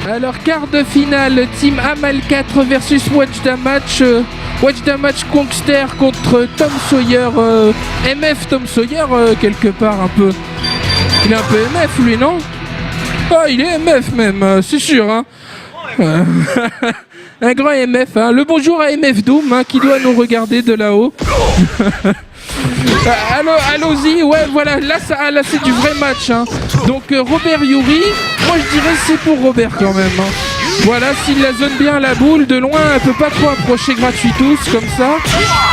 Alors, quart de finale, Team Amal 4 versus Watch Damage. Watch Damage Kongster contre Tom Sawyer. MF Tom Sawyer, quelque part, un peu. Il est un peu MF, lui, non? Ah, il est MF même, c'est sûr, hein. Un grand MF, hein. Le bonjour à MF Doom, hein, qui doit nous regarder de là-haut. Allons-y, ouais, voilà, là c'est du vrai match, hein. Donc Robert Yuri, moi je dirais c'est pour Robert quand même, hein. Voilà, s'il la zone bien la boule, de loin, elle peut pas trop approcher gratuitos comme ça.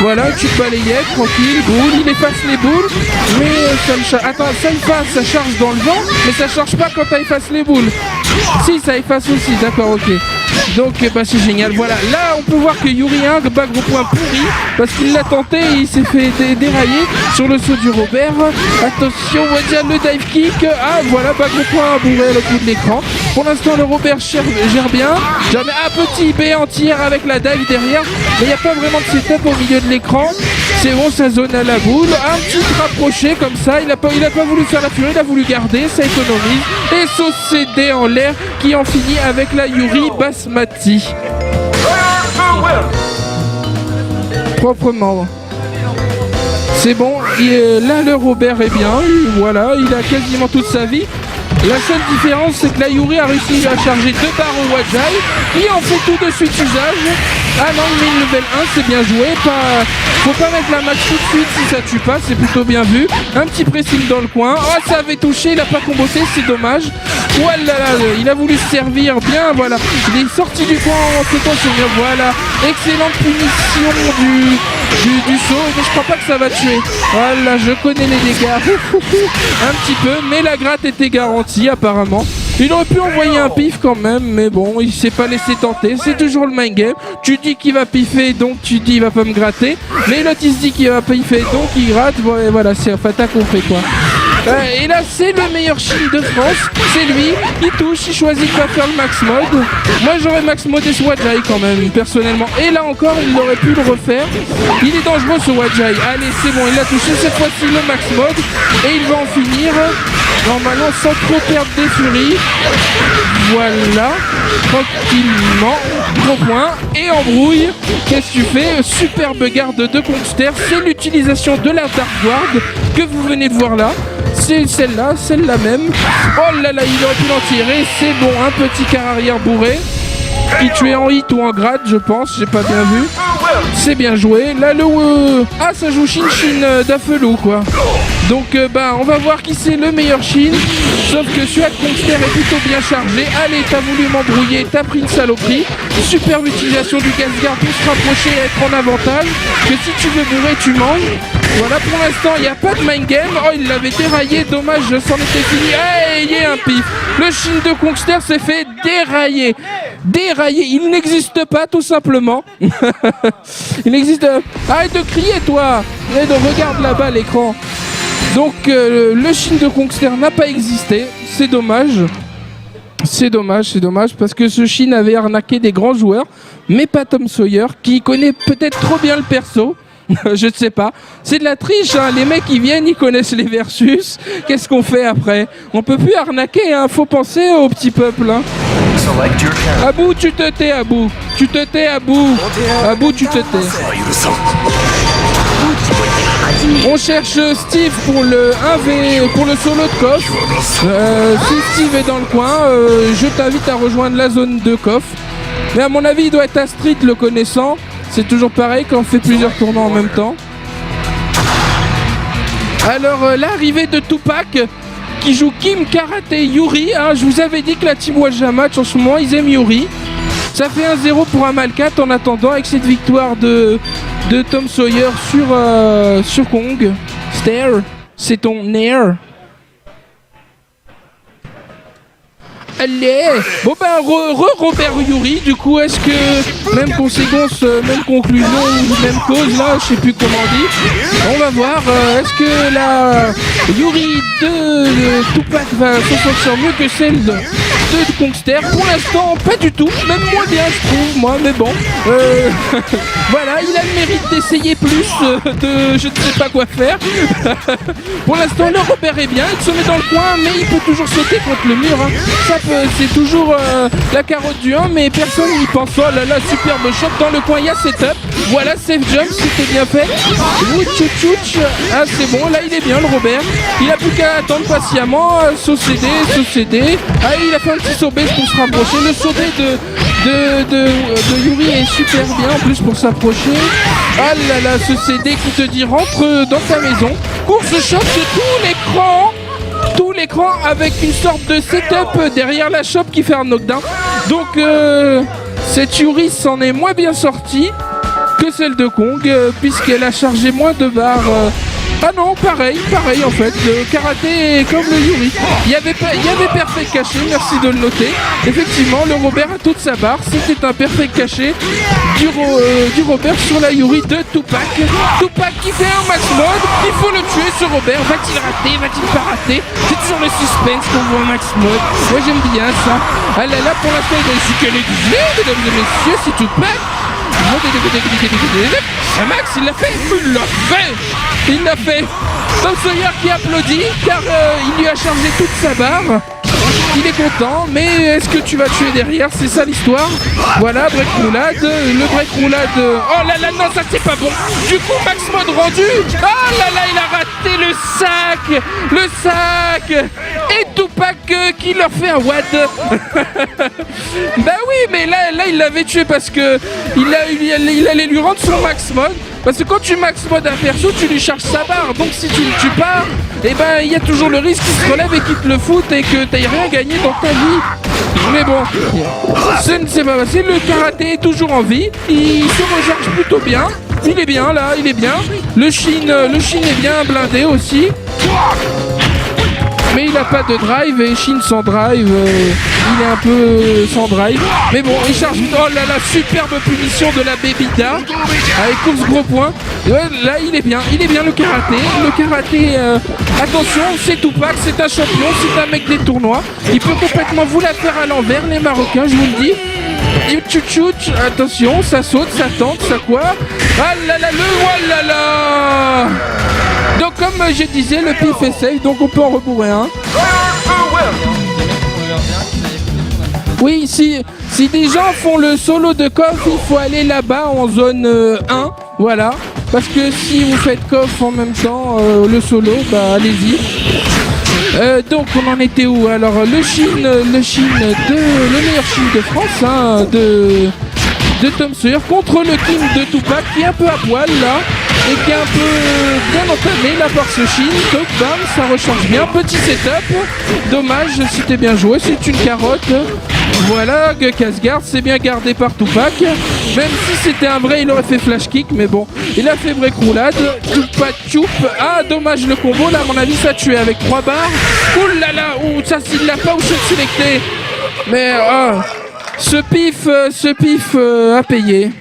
Voilà, tu te balayais, tranquille, boule, il efface les boules, mais attends, ça efface, ça charge dans le vent, mais ça charge pas quand ça efface les boules. Si, ça efface aussi, d'accord, ok. Donc bah c'est génial, voilà, là on peut voir que Yuri 1 bat gros point pourri parce qu'il l'a tenté et il s'est fait dérailler sur le saut du Robert. Attention, on va dire le dive kick, ah voilà, bat gros point bourré le coup de l'écran. Pour l'instant le Robert gère bien, jamais un petit B entière avec la dive derrière, mais il n'y a pas vraiment de setup au milieu de l'écran. C'est bon, ça zone à la boule, un petit rapproché comme ça, il a pas voulu faire la furie, il a voulu garder, ça économise, et sauce CD en l'air qui en finit avec la Yuri Basmati. Proprement. C'est bon, là le Robert est bien, voilà, il a quasiment toute sa vie. La seule différence c'est que la Yuri a réussi à charger 2 barres au Wajai, qui en fait tout de suite usage. Ah non, il met une level 1, c'est bien joué, faut pas mettre la match tout de suite si ça tue pas, c'est plutôt bien vu. Un petit pressing dans le coin, oh ça avait touché, il a pas comboté, c'est dommage. Voilà, il a voulu se servir bien, voilà, il est sorti du coin en s'étant sur voilà, excellente punition du saut, mais je crois pas que ça va tuer. Voilà, je connais les dégâts, un petit peu, mais la gratte était garantie apparemment. Il aurait pu envoyer un pif quand même, mais bon, il s'est pas laissé tenter, c'est toujours le mind game. Tu dis qu'il va piffer, donc tu dis il va pas me gratter, mais l'autre il se dit qu'il va piffer, donc il gratte, voilà, c'est enfin t'as compris quoi. Et là c'est le meilleur shield de France, c'est lui, il touche, il choisit de pas faire le max mode. Moi j'aurais max modé ce Wajai quand même, personnellement. Et là encore il aurait pu le refaire. Il est dangereux ce Wajai, allez c'est bon, il a touché cette fois-ci le max mode, et il va en finir. Normalement sans trop perdre des furies. Voilà, tranquillement, gros point et embrouille. Qu'est-ce que tu fais? Superbe garde de Kongster, c'est l'utilisation de la Dark Guard que vous venez de voir là. C'est celle-là même. Oh là là, il aurait pu l'en tirer, c'est bon, un petit quart arrière bourré. Qui tuait en hit ou en grade, je pense, j'ai pas bien vu. C'est bien joué. Là, ah, ça joue Shin d'Affelou, quoi. Donc, on va voir qui c'est le meilleur Shin. Sauf que celui de Kongster est plutôt bien chargé. Allez, t'as voulu m'embrouiller, t'as pris une saloperie. Superbe utilisation du Gasgard pour se rapprocher et être en avantage. Que si tu veux bourrer, tu manges. Voilà, pour l'instant, il n'y a pas de mind game. Oh, il l'avait déraillé, dommage, c'en était fini. Hey, il y a un pif. Le Shin de Kongster s'est fait dérailler. Il n'existe pas tout simplement. Il n'existe. Arrête de crier toi. Regarde là-bas l'écran. Donc le Shin de Kongster n'a pas existé. C'est dommage. C'est dommage parce que ce Shin avait arnaqué des grands joueurs, mais pas Tom Sawyer qui connaît peut-être trop bien le perso. Je ne sais pas. C'est de la triche, hein. Les mecs ils viennent, ils connaissent les versus. Qu'est-ce qu'on fait après? On peut plus arnaquer, hein. Faut penser au petit peuple, hein. Abou, tu te tais, Abou. Tu te tais, Abou. Abou, tu te tais. On cherche Steve pour le 1v, pour le solo de Koff. Si Steve est dans le coin, je t'invite à rejoindre la zone de Koff. Mais à mon avis, il doit être à Street le connaissant. C'est toujours pareil quand on fait plusieurs tournois en même temps. Alors l'arrivée de Tupac qui joue Kim, Karate, Yuri. Hein, je vous avais dit que la team Wajamatch en ce moment ils aiment Yuri. Ça fait 1-0 pour Amalcat en attendant avec cette victoire de Tom Sawyer sur Kong. Stair, c'est ton Nair. Allez. Bon Robert Yuri, du coup est-ce que même conséquence, même conclusion, même cause là, je sais plus comment on dit. On va voir, est-ce que la Yuri de Tupac va s'en sortir mieux que celle de Kongster? Pour l'instant pas du tout, même moins bien je trouve moi, mais bon. Voilà, il a le mérite d'essayer plus de je ne sais pas quoi faire. Pour l'instant le Robert est bien, il se met dans le coin, mais il peut toujours sauter contre le mur. Hein. Ça c'est toujours la carotte du 1, mais personne n'y pense. Oh là là, superbe shot dans le coin, il y a setup. Voilà, safe jump, c'était bien fait. Ouch. Ah, c'est bon, là il est bien le Robert. Il a plus qu'à attendre patiemment, saut CD. Ah, il a fait un petit saut base pour se rapprocher. Le saut de Yuri est super bien en plus pour s'approcher. Ah là là, ce CD qui te dit rentre dans ta maison. Course shot de tout l'écran avec une sorte de setup derrière la shop qui fait un knockdown. Donc cette Yuri s'en est moins bien sortie que celle de Kong puisqu'elle a chargé moins de barres. Ah non, pareil en fait, le karaté est comme le Yuri. Il y avait perfect caché, merci de le noter. Effectivement, le Robert a toute sa barre, c'était un perfect caché du Robert sur la Yuri de Tupac. Tupac qui fait un max mode, il faut le tuer ce Robert, va-t-il rater, va-t-il pas rater? C'est toujours le suspense qu'on voit en max mode. Moi j'aime bien ça. Ah là là, pour l'instant il a su qu'elle est disney, mesdames et messieurs, c'est Tupac. Max, il l'a fait. Tom Sawyer qui applaudit car il lui a chargé toute sa barre. Il est content, mais est-ce que tu vas tuer derrière? C'est ça l'histoire. Voilà, break roulade. Le break roulade. Oh là là, non, ça c'est pas bon. Du coup, max mode rendu. Oh là là, il a raté le sac. Et Tupac qui leur fait un WAD. Bah oui, mais là il l'avait tué parce que il allait lui rendre son max mode. Parce que quand tu max mode un perso, tu lui charges sa barre. Donc si tu le tues pas, et ben il y a toujours le risque qu'il se relève et qu'il te le foute et que t'aies rien gagné dans ta vie. Mais bon, ce ne s'est pas passé. Le karaté est toujours en vie. Il se recharge plutôt bien. Il est bien là, il est bien. Le Shin est bien blindé aussi. Mais il n'a pas de drive et Shin sans drive, il est un peu sans drive. Mais bon, il charge. Oh là là, superbe punition de la Bébita avec course gros point. Ouais, là, il est bien le karaté. Le karaté, attention, c'est Tupac, c'est un champion, c'est un mec des tournois. Il peut complètement vous la faire à l'envers, les Marocains, je vous le dis. Attention, ça saute, ça tente, ça quoi. Ah là là, oh là là. Donc comme je disais, le pif est safe, donc on peut en rebourrer un. Oui, si des gens font le solo de coff, il faut aller là-bas en zone 1, voilà. Parce que si vous faites coff en même temps, le solo, bah allez-y. Donc on en était où? Alors le meilleur Shin de France, hein, de Tom Sawyer contre le Kim de Tupac qui est un peu à poil là. Et qui est un peu bien entamé là par ce Shin. Donc bam, ça recharge bien. Petit setup. Dommage, c'était bien joué. C'est une carotte. Voilà, casse-garde, c'est bien gardé par Tupac. Même si c'était un vrai, il aurait fait flash kick. Mais bon, il a fait break roulade. Tupac choup. Ah, dommage le combo. Là, à mon avis, ça tuait avec 3 barres. Ouh là là, ça s'il l'a pas ou c'est sélecté. Mais ce pif a payé.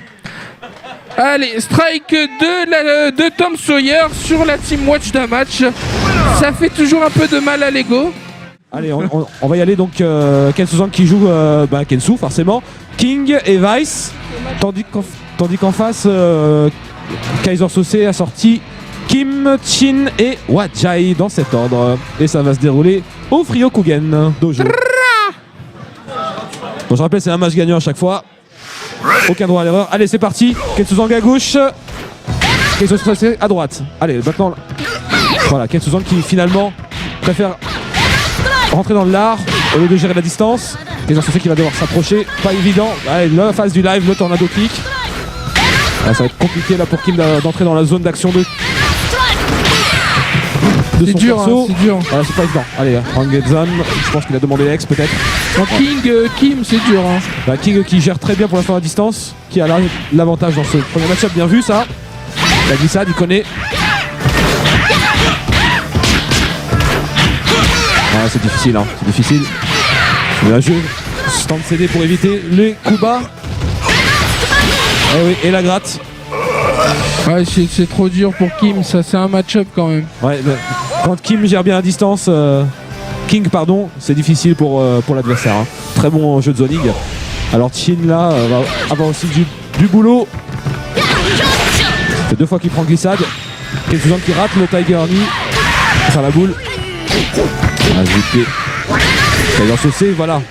Allez, strike de Tom Sawyer sur la Team Watch d'un match. Ça fait toujours un peu de mal à l'ego. Allez, on va y aller donc. Kensuzan qui joue Kensu, forcément. King et Vice. Tandis qu'en face, Kaiser Sose a sorti Kim, Chin et Wajai dans cet ordre. Et ça va se dérouler au Fryokugen Dojo. Donc je rappelle, c'est un match gagnant à chaque fois. Aucun droit à l'erreur. Allez, c'est parti. Kensuzan à gauche. Kaiser Sose à droite. Allez, maintenant. Voilà, Kensuzan qui finalement préfère rentrer dans le lard au lieu de gérer la distance. Kaiser Sose qui va devoir s'approcher. Pas évident. Allez, la phase du live, le tornado kick. Là, ça va être compliqué là pour Kim d'entrer dans la zone d'action de c'est son dur, perso. hein, c'est dur. Voilà, c'est pas évident. Allez, Ranged Zone, je pense qu'il a demandé l'ex peut-être. Kim, c'est dur. Hein. Bah, King qui gère très bien pour l'instant à distance, qui a l'avantage dans ce premier match-up, bien vu ça. La glissade, il connaît. Ah, c'est difficile, hein, c'est difficile. C'est un jeu stand CD pour éviter les coups bas. Et oui, et la gratte. Ouais, c'est trop dur pour Kim, ça c'est un match-up quand même. Ouais, quand Kim gère bien à distance, King pardon, c'est difficile pour l'adversaire. Hein. Très bon jeu de zoning. Alors Chin là va avoir aussi du boulot. C'est 2 fois qu'il prend glissade. Kensuzan qui rate le Tiger Knee. Faire la boule. Ah, Kaiser Sose, voilà.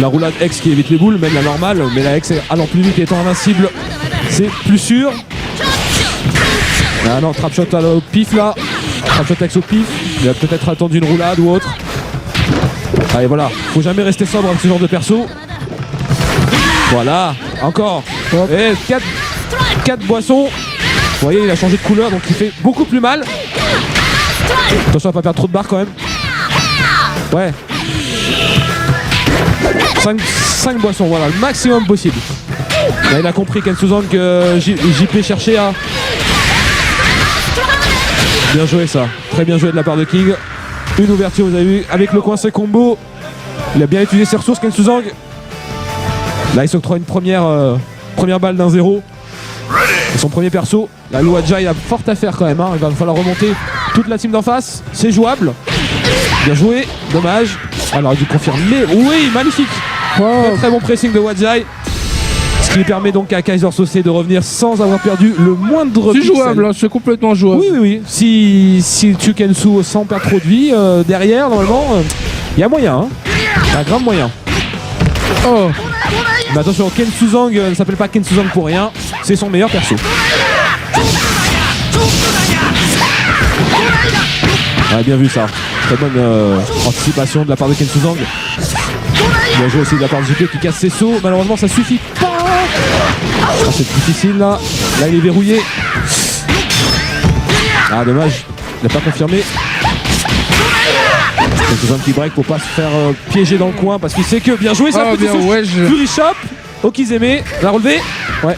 La roulade X qui évite les boules, même la normale, mais la X allant plus vite et étant invincible, c'est plus sûr. Ah non, trap shot au pif là. Trap shot X au pif. Il a peut-être attendu une roulade ou autre. Allez voilà, faut jamais rester sobre avec ce genre de perso. Voilà, encore. Et 4 boissons. Vous voyez, il a changé de couleur, donc il fait beaucoup plus mal. Attention à pas perdre trop de barres quand même. Ouais. 5 boissons, voilà, le maximum possible. Là, il a compris Kensuzan que JP cherchait à... Bien joué ça, très bien joué de la part de King. Une ouverture, vous avez vu, avec le coincé combo. Il a bien utilisé ses ressources, Kensuzan. Là, il s'octroie une première balle d'un 0. C'est son premier perso. La Luadja, il a fort à faire quand même. Hein. Il va falloir remonter toute la team d'en face. C'est jouable. Bien joué. Dommage. Alors, il a dû confirmer. Oui, magnifique. Très, très bon pressing de Wadzai. Ce qui lui permet donc à Kaiser Sosé de revenir sans avoir perdu le moindre C'est pixel. jouable, hein, c'est complètement jouable. Oui. Si tu Kensu sans perdre trop de vie, derrière, normalement, il y a moyen. Hein. Il y a grave moyen. Oh. Mais attention, Kensuzan ne s'appelle pas Kensuzan pour rien. C'est son meilleur perso. Ouais, bien vu ça. Très bonne anticipation de la part de Kensuzan. Bien joué aussi de la part de JP qui casse ses sauts. Malheureusement, ça suffit pas. Ah, c'est difficile là. Là, il est verrouillé. Ah, dommage. Il n'a pas confirmé. Kensuzan qui break pour pas se faire piéger dans le coin parce qu'il sait que bien joué ça. Bien, ouais, Fury Shop. Okizeme, la relevé. Ouais.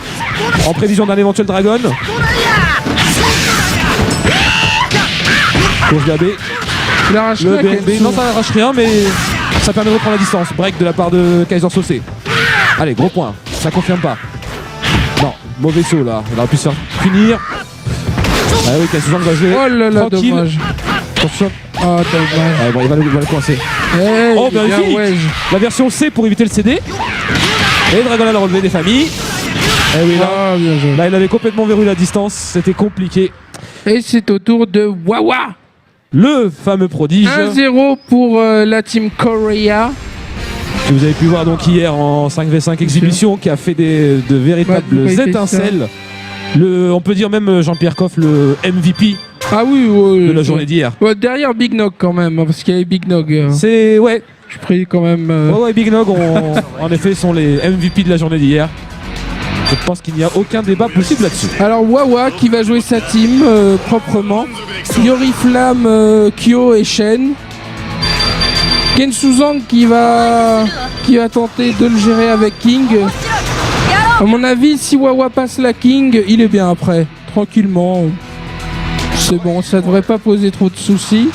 En prévision d'un éventuel dragon. Course de la B. Il arrache Le rien, BNB. Kensu. Non, ça n'arrache rien, mais ça permet de reprendre la distance. Break de la part de Kaiser Sosé. Allez, gros point. Ça confirme pas. Non, mauvais saut là. Il aurait pu se faire punir. Ah oui, Kensuzan va jouer. Oh là là, tranquille. dommage. Attention. Ah, dommage. Ah, bon, il va le coincer. Hey, Oh, bien, magnifique. ouais, La version C pour éviter le CD. Et Dragon a le relevé des familles. Et oui, là, Ah, bien joué. là, il avait complètement verrouillé la distance. C'était compliqué. Et c'est au tour de Wawa. Le fameux prodige 1-0 pour la team Korea. que vous avez pu voir donc hier en 5v5 exhibition qui a fait de véritables Ouais, il fait étincelles. On peut dire même Jean-Pierre Coff le MVP Ah oui, de la journée d'hier. Ouais, derrière Big Nog quand même, hein, parce qu'il y avait Big Nog. C'est ouais, Je prie quand même. ouais, Big Nog en effet sont les MVP de la journée d'hier. Je pense qu'il n'y a aucun débat possible là-dessus. Alors Wawa qui va jouer sa team proprement. Yori Flamme, Kyo et Shen. Kensuzan qui va tenter de le gérer avec King. À mon avis, si Wawa passe la King, il est bien après. Tranquillement. C'est bon, ça devrait pas poser trop de soucis.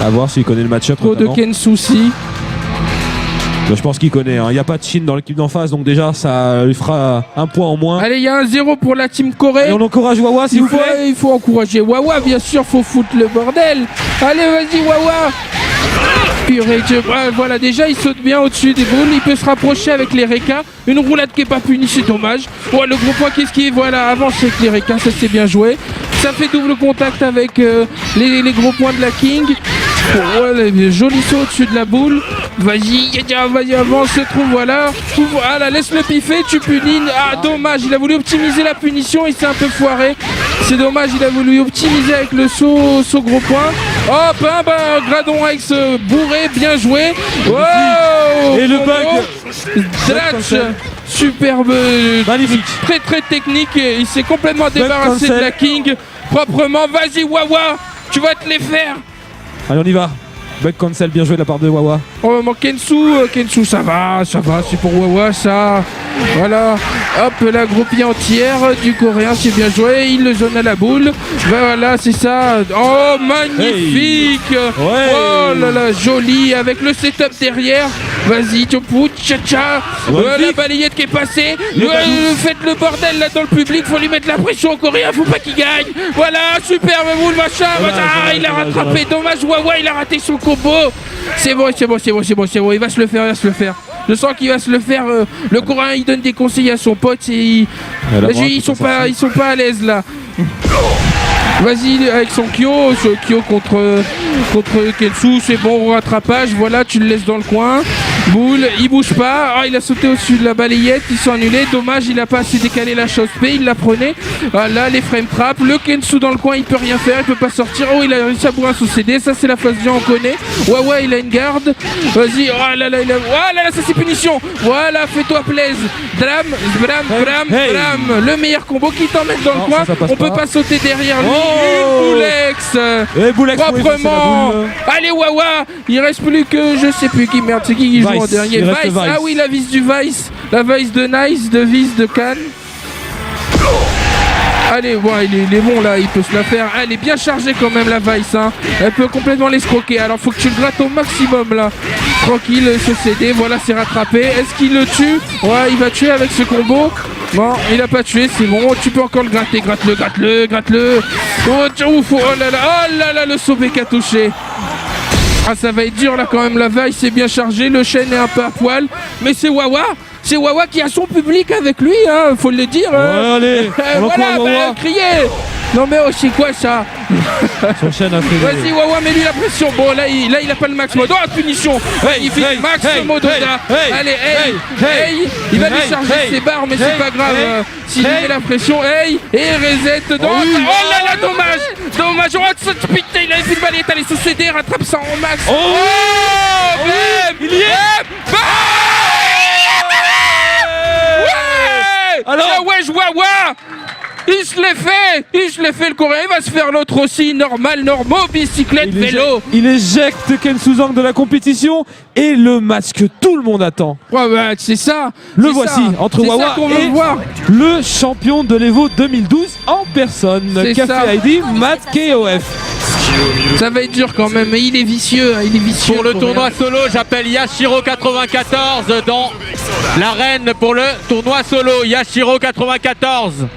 À voir s'il connaît le match-up. Trop de notamment. Ken-soucis. Je pense qu'il connaît. Il n'y a pas de Chine dans l'équipe d'en face, donc déjà ça lui fera un point en moins. Allez, il y a un 0 pour la team Corée. Et on encourage Wawa s'il vous plaît. Il faut encourager Wawa, bien sûr, faut foutre le bordel. Allez, vas-y, Wawa. Purée, voilà, déjà il saute bien au-dessus des boules, il peut se rapprocher avec les Reka. Une roulade qui est pas punie, c'est dommage. Ouais, le gros point qu'est-ce qui est, voilà, avance avec les Reka, ça c'est bien joué. Ça fait double contact avec les gros points de la King. Ouais, joli saut au-dessus de la boule. Vas-y, avance, se trouve, voilà. Voilà, laisse-le piffer, tu punis. Ah, dommage, il a voulu optimiser la punition, il s'est un peu foiré. C'est dommage, il a voulu optimiser avec le saut gros point. Hop, Gradon X bourré, bien joué. Wow, Et le bug. Dratch, superbe, Magnifique. très très technique. Il s'est complètement débarrassé de cancel. la King. Proprement, vas-y Wawa, tu vas te les faire. Allez, on y va. Bug cancel, bien joué de la part de Wawa. Oh, maman, Kensu, ça va, c'est pour Wawa, ça. Voilà, hop, la groupie entière du coréen, c'est bien joué, il le zone à la boule. Voilà, c'est ça. Oh, magnifique. Ouais. Oh là là, joli, avec le setup derrière. Vas-y, Topu, tcha-tcha. La balayette qui est passée. Faites le bordel là dans le public, faut lui mettre la pression au coréen, faut pas qu'il gagne. Voilà, superbe boule, machin. Il a rattrapé, dommage, Wawa, il a raté son combo. C'est bon, il va se le faire, Je sens qu'il va se le faire. Le coréen, il donne des conseils à son pote et ils sont pas à l'aise là. Vas-y avec son Kyo, contre Kensu, c'est bon, rattrapage, voilà, tu le laisses dans le coin. Boule, il bouge pas. Oh, il a sauté au-dessus de la balayette. Ils sont annulés. Dommage, il a pas assez décalé la chose P. Il la prenait. Voilà, les frame traps. Le Kensu dans le coin, il peut rien faire. Il peut pas sortir. Oh, il a réussi à bourrer un sous-CD. Ça, c'est la phase D, on connaît. Ouais, il a une garde. Vas-y. Oh là là, ça c'est punition. Voilà, fais-toi plaise. Dram. Le meilleur combo qui t'emmène dans le coin. Ça On peut pas sauter derrière lui. Une Boulex proprement. Allez, Wawa. Il reste plus que je sais plus qui. Merde, c'est qui joue en dernier. Vice. Ah oui, la vis du Vice. La Vice de Nice, de Vice de Cannes. Allez, ouais, il est bon là, il peut se la faire. Elle est bien chargée quand même la Vice, hein. Elle peut complètement l'escroquer. Alors faut que tu le grattes au maximum là. Tranquille, ce CD, voilà, c'est rattrapé. Est-ce qu'il le tue? Ouais, il va tuer avec ce combo. Non, il a pas tué, c'est bon. Tu peux encore le gratter, gratte-le. Oh là là, le sauvé qui a touché. Ah, ça va être dur là quand même, la Vice est bien chargée, le Shen est un peu à poil, mais c'est Wawa. C'est Wawa qui a son public avec lui, hein, faut le dire. Ouais, allez, voilà, criez. Non mais oh, c'est quoi ça? Son Shen a fait. Vas-y Wawa, mets-lui la pression. Bon là il a pas le max mode. Oh, punition. Magnifique, max mode. Allez, il va lui charger ses barres, mais c'est pas grave. S'il met la pression, et reset. Oh là là, dommage. Oh putain, il avait fait une balayette. Allez, sous CD, rattrape ça en max. Oh, il y est. Alors ouais, Wawa. Il se l'est fait le coréen, il va se faire l'autre aussi, normal, bicyclette, vélo. Il éjecte Kensuzang de la compétition et le match que tout le monde attend. Ouais, c'est ça. Le voici, entre Wawa et le champion de l'Evo 2012 en personne, Café ID, Matt KOF. Ça va être dur quand même, mais il est vicieux. Pour le tournoi solo, j'appelle Yashiro 94 dans l'arène pour le tournoi solo. Yashiro 94.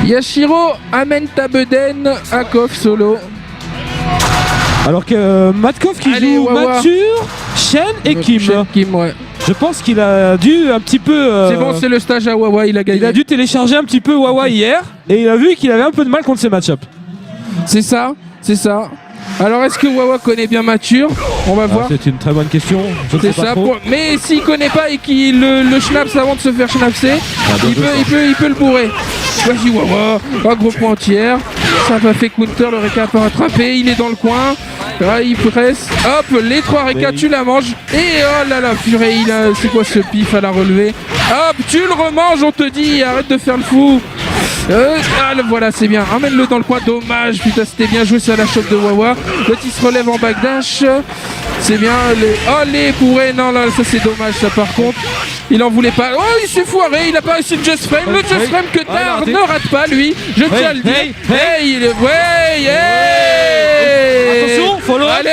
Yashiro amène Tabeden à Kof solo. Alors que Matkov qui joue Wawa. Mature, Shen et Kim. Ouais. Je pense qu'il a dû un petit peu... C'est bon, c'est le stage à Wawa, il a gagné. Il a dû télécharger un petit peu Wawa hier et il a vu qu'il avait un peu de mal contre ses match-ups. C'est ça. Alors est-ce que Wawa connaît bien Mature? On va voir. C'est une très bonne question. C'est ça. Mais s'il connaît pas et qu'il le schnaps avant de se faire schnapser, il peut le bourrer. Vas-y Wawa, un gros point entier. Ça va fait counter, le Reka peut rattraper. Il est dans le coin. Là, il presse. Hop, les 3 Reka, tu la manges. Et oh là là, purée, c'est quoi ce pif à la relever? Hop, tu le remanges, on te dit. Arrête de faire le fou. Voilà, c'est bien. Ramène-le dans le coin. Dommage. Putain, c'était bien joué sur la chope de Wawa. L'autre, il se relève en backdash. C'est bien. Les bourrés. Non, là, ça, c'est dommage, ça, par contre. Il en voulait pas. Oh, il s'est foiré. Il a pas réussi le just frame. Le just frame que Tard ne rate pas, lui. Je tiens à le dire. Attention, follow up.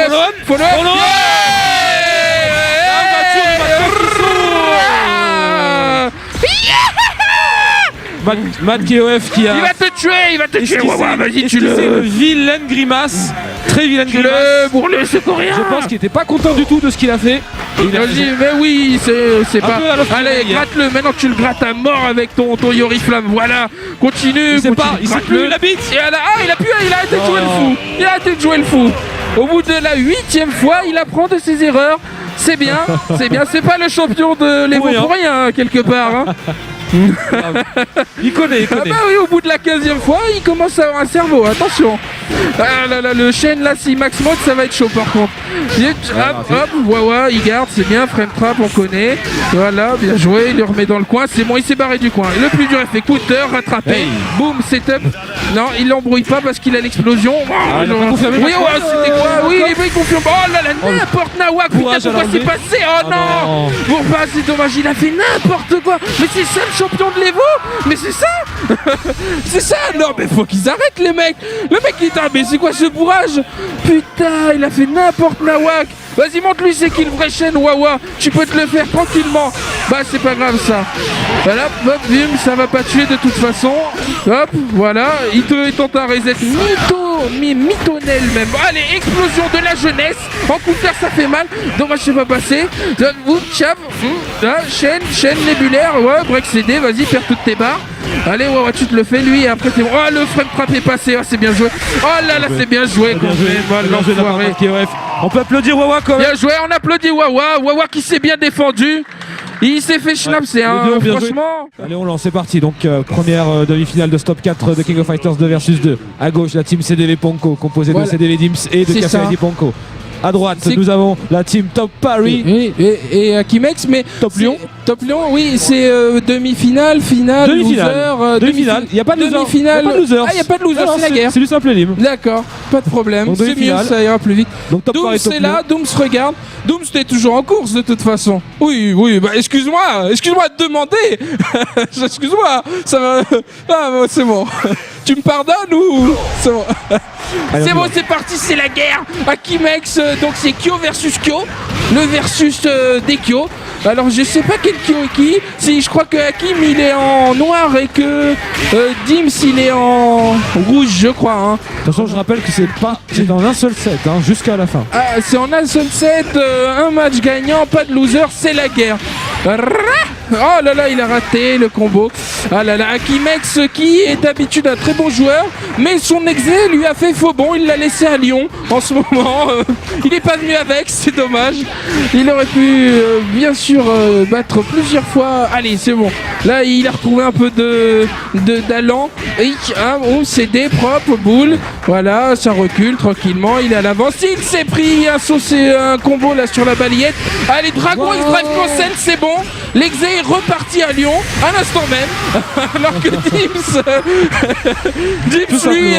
Matt KOF qui a... Il va te tuer, Wawa, vas-y, tu le... Vilaine grimace, très vilaine grimace. Bourre-le, ce coréen. Je pense qu'il était pas content du tout de ce qu'il a fait. Vas-y, mais oui, c'est pas... Allez, gratte-le, maintenant tu le grattes à mort avec ton Yori Flamme, voilà. Continue, il sait plus, la bite. Et il a arrêté de jouer le fou. Il a arrêté de jouer le fou. Au bout de la 8e fois, il apprend de ses erreurs. C'est bien, c'est pas le champion de l'Evo pour rien, quelque part. Hein. Il connaît. Ah bah oui, au bout de la 15e fois, il commence à avoir un cerveau, attention. Ah là là, le Shen là, si max mode, ça va être chaud par contre. Hop, Wawa, il garde, c'est bien, frame trap, on connaît. Voilà, bien joué, il le remet dans le coin, c'est bon, il s'est barré du coin. Le plus dur est fait, counter, rattrapé, boum, setup. Non, il l'embrouille pas parce qu'il a l'explosion. Oui, c'était quoi? Oui, il confirme. Oh là là, n'importe Nawak, putain, pourquoi c'est passé? Oh non, bon, bah, c'est dommage, il a fait n'importe quoi. Mais c'est ça le champion de l'Evo? Mais c'est ça. C'est ça. Non, mais faut qu'ils arrêtent les mecs. Le mec il dit, mais c'est quoi ce bourrage? Putain, il a fait n'importe Nawak. Vas-y, montre-lui c'est qui le vrai Shen, Wawa. Tu peux te le faire tranquillement. Bah, c'est pas grave ça. Voilà, hop, bim, ça va pas tuer de toute façon. Hop, voilà. Il tente un reset mitonnel même. Allez, explosion de la jeunesse. En counter, ça fait mal. Dommage, c'est pas passé. Chab, Shen nébulaire. Ouais, break CD, vas-y, perds toutes tes barres. Allez, Wawa, tu te le fais lui. Et après, t'es bon. Oh, le frame trap est passé. Oh, c'est bien joué. Oh là là, c'est bien joué. Bien joué, l'enfoiré. On peut applaudir Wawa quand même. Bien joué, on applaudit Wawa. Wawa qui s'est bien défendu. Il s'est fait schnapser, hein, les deux ont bien franchement. Allez, on lance, c'est parti. Donc, première demi-finale de Stop 4 de King of Fighters 2 versus 2. À gauche, la team CDV Ponko, composée Voilà. de CDV Dims et de C'est ça. KCD Ponko. À droite, C'est- nous avons la team Top Paris. Oui, et Akimex, mais Top c'est- Lyon. Top Lyon, oui, c'est demi-finale, finale, Demi-finale. loser, Demi-finale. Il n'y a pas de loser. demi-finale. Il y a pas de loser. Ah, il n'y a pas de loser, Alors, c'est la guerre. C'est du simple élim. D'accord, pas de problème. Donc, C'est mieux, demi-finale. ça ira plus vite. Donc, Top Dooms Paris, Top c'est Lyon. là, Dooms regarde. Dooms t'es toujours en course de toute façon. Oui, bah excuse-moi de demander. Excuse-moi, ça va. Ah, bon, c'est bon. Tu me pardonnes ou c'est bon. Allez, C'est on y bon, va. c'est parti, c'est la guerre. Akimex, donc c'est Kyo versus Kyo. Le versus des Kyo. Alors je sais pas quel Kyo est qui. Si je crois que Hakim il est en noir et que Dims il est en rouge, je crois. Hein. De toute façon, je rappelle que c'est dans un seul set, hein, jusqu'à la fin. Ah, c'est en un seul set, un match gagnant, pas de loser, c'est la guerre. Oh là là, il a raté le combo. Ah là là, Akimex qui est d'habitude un très bon joueur, mais son exé lui a fait faux bon, il l'a laissé à Lyon en ce moment. Il n'est pas venu avec, c'est dommage. Il aurait pu bien sûr battre plusieurs fois. Allez, c'est bon. Là, il a retrouvé un peu d'allant. On CD propre, boule. Voilà, ça recule tranquillement. Il est à l'avance. Il s'est pris un combo là sur la balayette. Allez, Dragon X Drive Cancel, c'est bon. L'exé est reparti à Lyon à l'instant même. Alors que Dims, Tout lui,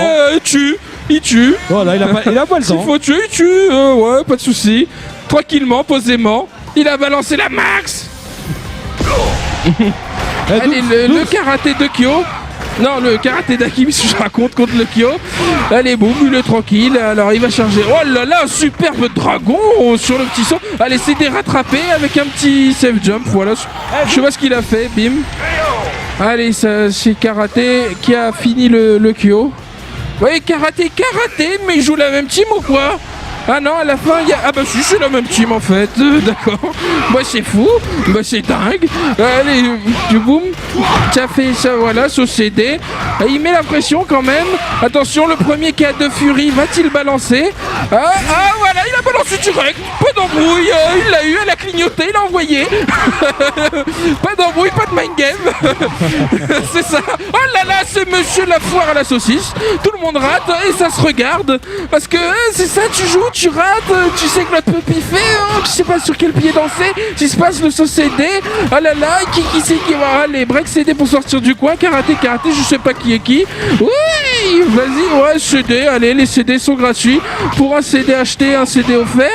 il tue. Voilà, il a pas le S'il temps. faut tuer, il tue. Ouais, pas de soucis. Tranquillement, posément. Il a balancé la max. Allez, le karaté de Kyo. Non, le karaté d'Hakim, je raconte contre le Kyo. Allez, boum, il est tranquille. Alors, il va charger. Oh là là, superbe dragon sur le petit saut. Allez, c'est des rattrapés avec un petit safe jump. Voilà, je sais pas ce qu'il a fait. Bim. Allez, c'est karaté qui a fini le Kyo. Oui, karaté, mais il joue la même team ou quoi? Ah non, à la fin, il y a... Ah bah si, c'est la même team en fait, d'accord. Bah c'est fou, bah c'est dingue. Allez, du boum, ça fait ça, voilà, ce CD. Il met la pression quand même. Attention, le premier qui a de furie, va-t-il balancer? Ah voilà, il a balancé direct. Pas d'embrouille, il l'a eu, elle a clignoté, il a envoyé. Pas d'embrouille, pas de mind game. C'est ça. Oh là là, c'est monsieur la foire à la saucisse. Tout le monde rate et ça se regarde. Parce que c'est ça, tu joues, tu rates, tu sais que l'autre peut piffer, hein, tu sais pas sur quel pied danser, tu se passe le saut CD, ah là là, qui c'est qui va, les breaks CD pour sortir du coin, karaté, je sais pas qui est qui, oui, vas-y, ouais, CD, allez, les CD sont gratuits, pour un CD acheté, un CD offert,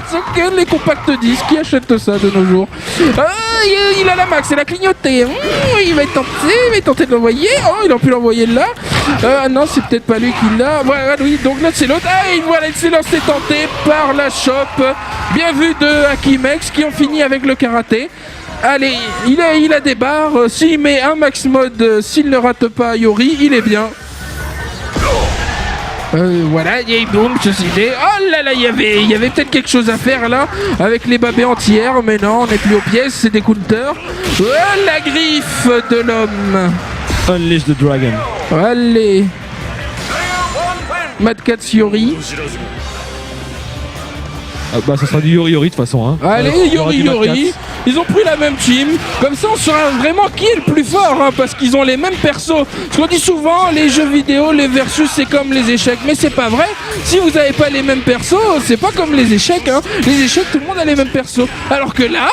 sauf que les compacts disques, qui achètent ça de nos jours? Il a la max, elle a clignoté. Il va tenter de l'envoyer. Oh, il a pu l'envoyer là. Non, c'est peut-être pas lui qui l'a. Voilà, oui, donc là c'est l'autre. Ah, et voilà, il s'est lancé tenté par la chope. Bien vu de Akimex qui ont fini avec le karaté. Allez, il a des barres. S'il met un max mode, s'il ne rate pas Yori, il est bien. Voilà, il y a eu boum, ceci dit. Oh là là, il y avait peut-être quelque chose à faire là, avec les babés entières, mais non, on n'est plus aux pièces, c'est des counters. Oh, la griffe de l'homme. Unleash the Dragon. Allez. Mad Cat Yori. Ah bah ça sera du Yori de toute façon. Hein. Allez, Il y aura du Mad Yori. Cat. Ils ont pris la même team. Comme ça, on saura vraiment qui est le plus fort, hein, parce qu'ils ont les mêmes persos. Ce qu'on dit souvent, les jeux vidéo, les versus, c'est comme les échecs. Mais c'est pas vrai. Si vous n'avez pas les mêmes persos, c'est pas comme les échecs. Hein. Les échecs, tout le monde a les mêmes persos. Alors que là,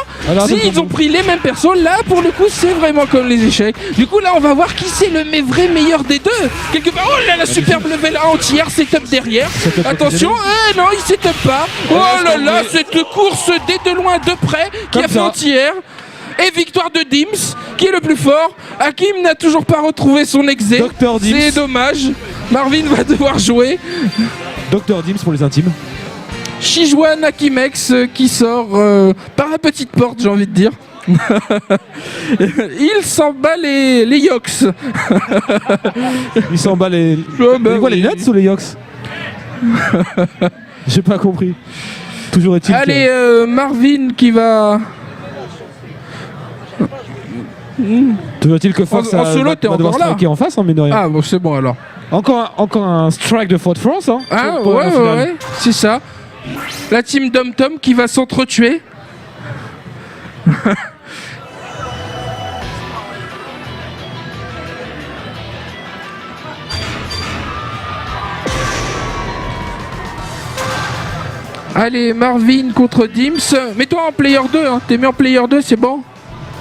si ils ont pris les mêmes persos, là, pour le coup, c'est vraiment comme les échecs. Du coup, là, on va voir qui c'est le vrai meilleur des deux. Quelque part, oh là, la superbe level 1 entière, setup derrière. Attention, non, il setup pas. Oh là là, cette course dès de loin, de près, qui a fait entière. Et victoire de Dims, qui est le plus fort. Hakim n'a toujours pas retrouvé son exé. Dr. Dims. C'est dommage. Marvin va devoir jouer. Dr. Dims pour les intimes. Shijuan Akimex qui sort par la petite porte, j'ai envie de dire. Il s'en bat les yoks. Il s'en bat les... Oh, bah, quoi, les oui. Nets ou les Yoks? J'ai pas compris. Toujours est-il Allez, Marvin qui va... Toujours est-il que Fox en solo, t'es va devoir encore là. striker en face, hein, mais de rien. Ah bon, c'est bon alors. Encore un strike de Fort France. Hein, Ah pour la finale. ouais, c'est ça. La team Dom Tom qui va s'entretuer. Allez, Marvin contre Dims. Mets-toi en player 2, hein. T'es mis en player 2, c'est bon?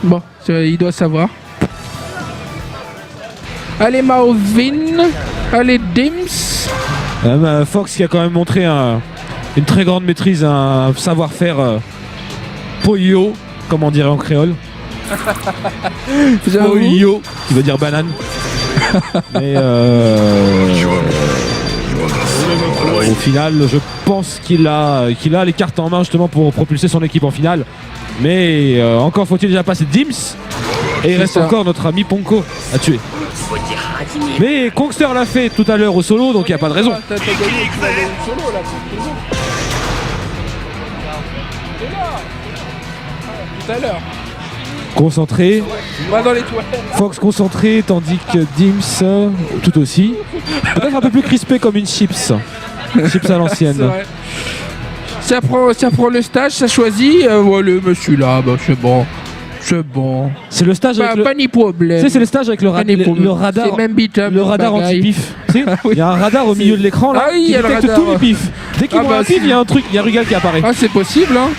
Bon, il doit savoir. Allez, Marvin. Allez, Dims. Fox qui a quand même montré une très grande maîtrise, un savoir-faire pollo, comme on dirait en créole. Pollo, qui veut dire banane. Mais au final, je pense qu'il a les cartes en main justement pour propulser son équipe en finale. Mais encore faut-il déjà passer Dims. Et il reste encore notre ami Ponko à tuer. Mais Kongster l'a fait tout à l'heure au solo, donc il n'y a pas de raison. T'as gagné le solo là, tout à l'heure. Concentré. Va dans les toilettes. Fox concentré, tandis que Dims tout aussi. Peut-être un peu plus crispé comme une chips. Chips à l'ancienne. Ça prend le stage, ça choisit. Voilà, monsieur là, bah, c'est bon. C'est bon. C'est le stage avec pas ni problème. Tu sais, c'est le stage avec le radar. C'est même beat-up. Le radar anti-pif. Tu sais, il y a un radar au milieu de l'écran là. Ah oui, qui il y a le détecte radar. tous les pifs. Dès qu'il voit un pif, il y a un truc, il y a Rugal qui apparaît. Ah, c'est possible, hein.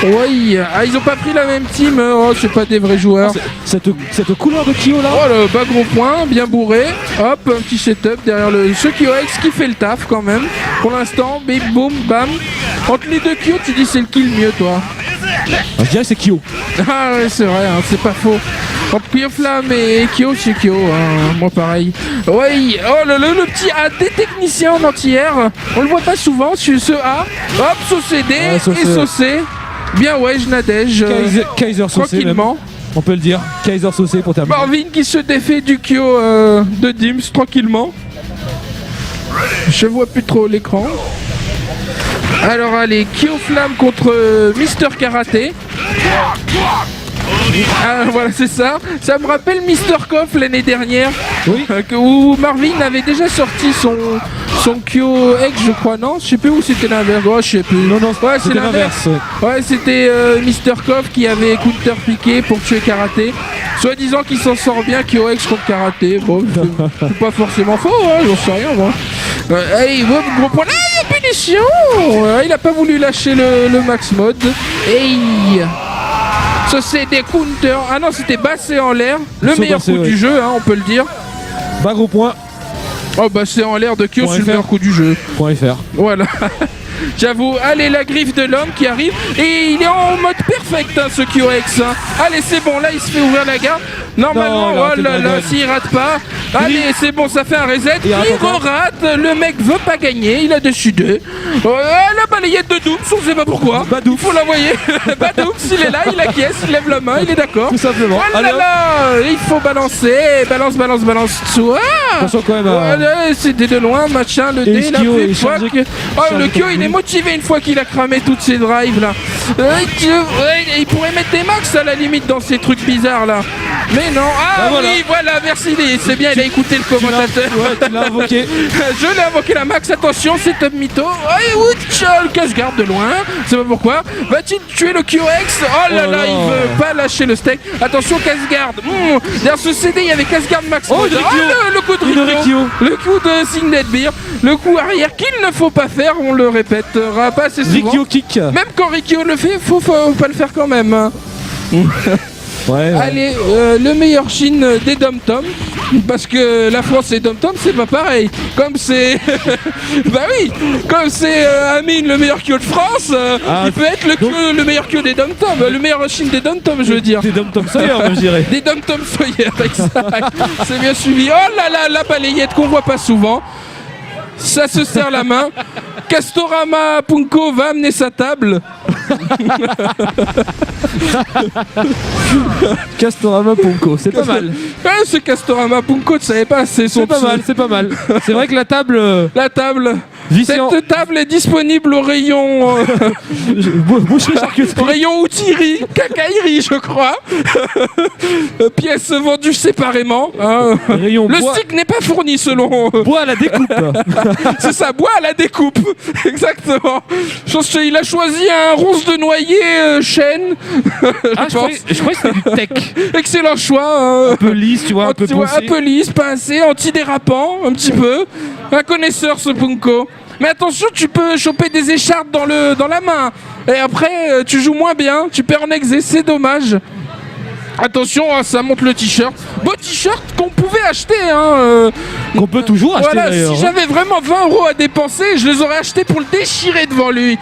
Oui, ils ont pas pris la même team. Oh, c'est pas des vrais joueurs. Cette couleur de Kyo là. Oh, le bas gros point, bien bourré. Hop, un petit setup derrière ce KyoX qui fait le taf quand même. Pour l'instant, bim, boum, bam. Entre les deux Kyo, tu dis c'est le kill mieux, toi. Je dirais que c'est Kyo. Ah ouais, c'est vrai, hein, c'est pas faux. Entre Kyo Flamme et Kyo, c'est Kyo, hein, moi pareil. Oui, oh le petit AD technicien en anti-air. On le voit pas souvent sur ce A. Hop, saucé D et saucé. Bien ouais, je nadège. Kaiser saucé tranquillement. Même. On peut le dire. Kaiser saucé pour terminer. Marvin qui se défait du Kyo de Dims tranquillement. Je vois plus trop l'écran. Alors allez, Kyo Flamme contre Mister Karaté. Ah, voilà, c'est ça. Ça me rappelle Mister Koff l'année dernière. Oui. Où Marvin avait déjà sorti son Kyo X, je crois, non? Je sais plus où c'était l'inverse. Oh, je sais plus. Non, ouais, c'était l'inverse. Ouais, c'était Mister Koff qui avait counter piqué pour tuer Karaté. Soit disant qu'il s'en sort bien Kyo X contre Karaté. Bon, c'est pas forcément faux, hein, j'en sais rien, moi. Allez, gros point. Ah, punition! Il a pas voulu lâcher le max mode. Hey! Ça c'est des counters. Ah non, c'était bassé en l'air. Le meilleur coup du jeu, hein, on peut le dire. Bas gros point. Oh, bassé en l'air de Kyo, c'est le meilleur coup du jeu. .fr. Voilà. J'avoue. Allez, la griffe de l'homme qui arrive. Et il est en mode perfect, hein, ce KyoX. Hein. Allez, c'est bon. Là, il se fait ouvrir la garde. Normalement, oh là là, s'il rate pas. Allez, c'est bon, ça fait un reset. Il re-rate. Le mec veut pas gagner. Il a dessus 2. La balayette de Dooms, on sait pas pourquoi. Badouf. Faut l'envoyer. Badouf, il est là, il acquiesce, il lève la main, il est d'accord. Tout simplement. Oh là là, il faut balancer. Balance. Toi. Attention quand même. C'était de loin, machin. Le dé, il a fait une fois que... Oh, le Kyo, il est motivé une fois qu'il a cramé toutes ses drives là. Il pourrait mettre des max à la limite dans ces trucs bizarres là. Mais non. Ah voilà. Oui, voilà, merci. C'est bien, il a écouté le commentateur. Tu l'as invoqué. Je l'ai invoqué la max. Attention, c'est Top Mytho. Le cache-garde de loin. C'est pas pourquoi. Va-t-il tuer le QX? Oh là là, il veut pas lâcher le steak. Attention, casse-garde. Derrière ce CD, il y avait casse-garde max. Oh, le coup de Rikyo. Le coup de Signet Beer. Le coup arrière qu'il ne faut pas faire. On le répétera pas assez souvent. Rikyo kick. Même quand Rikyo le fait, faut pas le faire quand même. Ouais. Allez, le meilleur Chine des Dom-Tom. Parce que la France et Dom-Tom, c'est pas pareil. Comme c'est. Bah oui, comme c'est Amine le meilleur Kyo de France, il peut être le meilleur Kyo des Dom-Tom. Le meilleur Chine des Dom-Tom, je veux dire. Des Dom-Tom Sawyer, je dirais. Des Dom-Tom Sawyer, exact. C'est bien suivi. Oh là là, la balayette qu'on voit pas souvent. Ça se serre la main. Castorama Punko va amener sa table. Castorama Punko, c'est pas mal. Ouais, ce Castorama Punko, tu savais pas, c'est son. C'est pas mal. C'est vrai que la table. Vissé en... Cette table est disponible au rayon boucherie charcuterie. rayon outillerie, cacaillerie, je crois. Pièces vendues séparément. Hein. Rayon Le bois, stick n'est pas fourni selon. bois à la découpe. C'est ça, bois à la découpe. Exactement. Je pense qu'il a choisi un ronce de noyer chêne. Je crois que c'était du tech. Excellent choix. Hein. Un peu lisse, tu vois, un peu Tu vois, poncé. un peu lisse, pincé, antidérapant, un petit peu. Un connaisseur ce Punko. Mais attention, tu peux choper des écharpes dans la main. Et après, tu joues moins bien, tu perds en exé, c'est dommage. Attention, ça monte le t-shirt. Beau t-shirt qu'on pouvait acheter. Hein, Qu'on peut toujours acheter voilà, d'ailleurs. si j'avais vraiment 20 € à dépenser, je les aurais achetés pour le déchirer devant lui.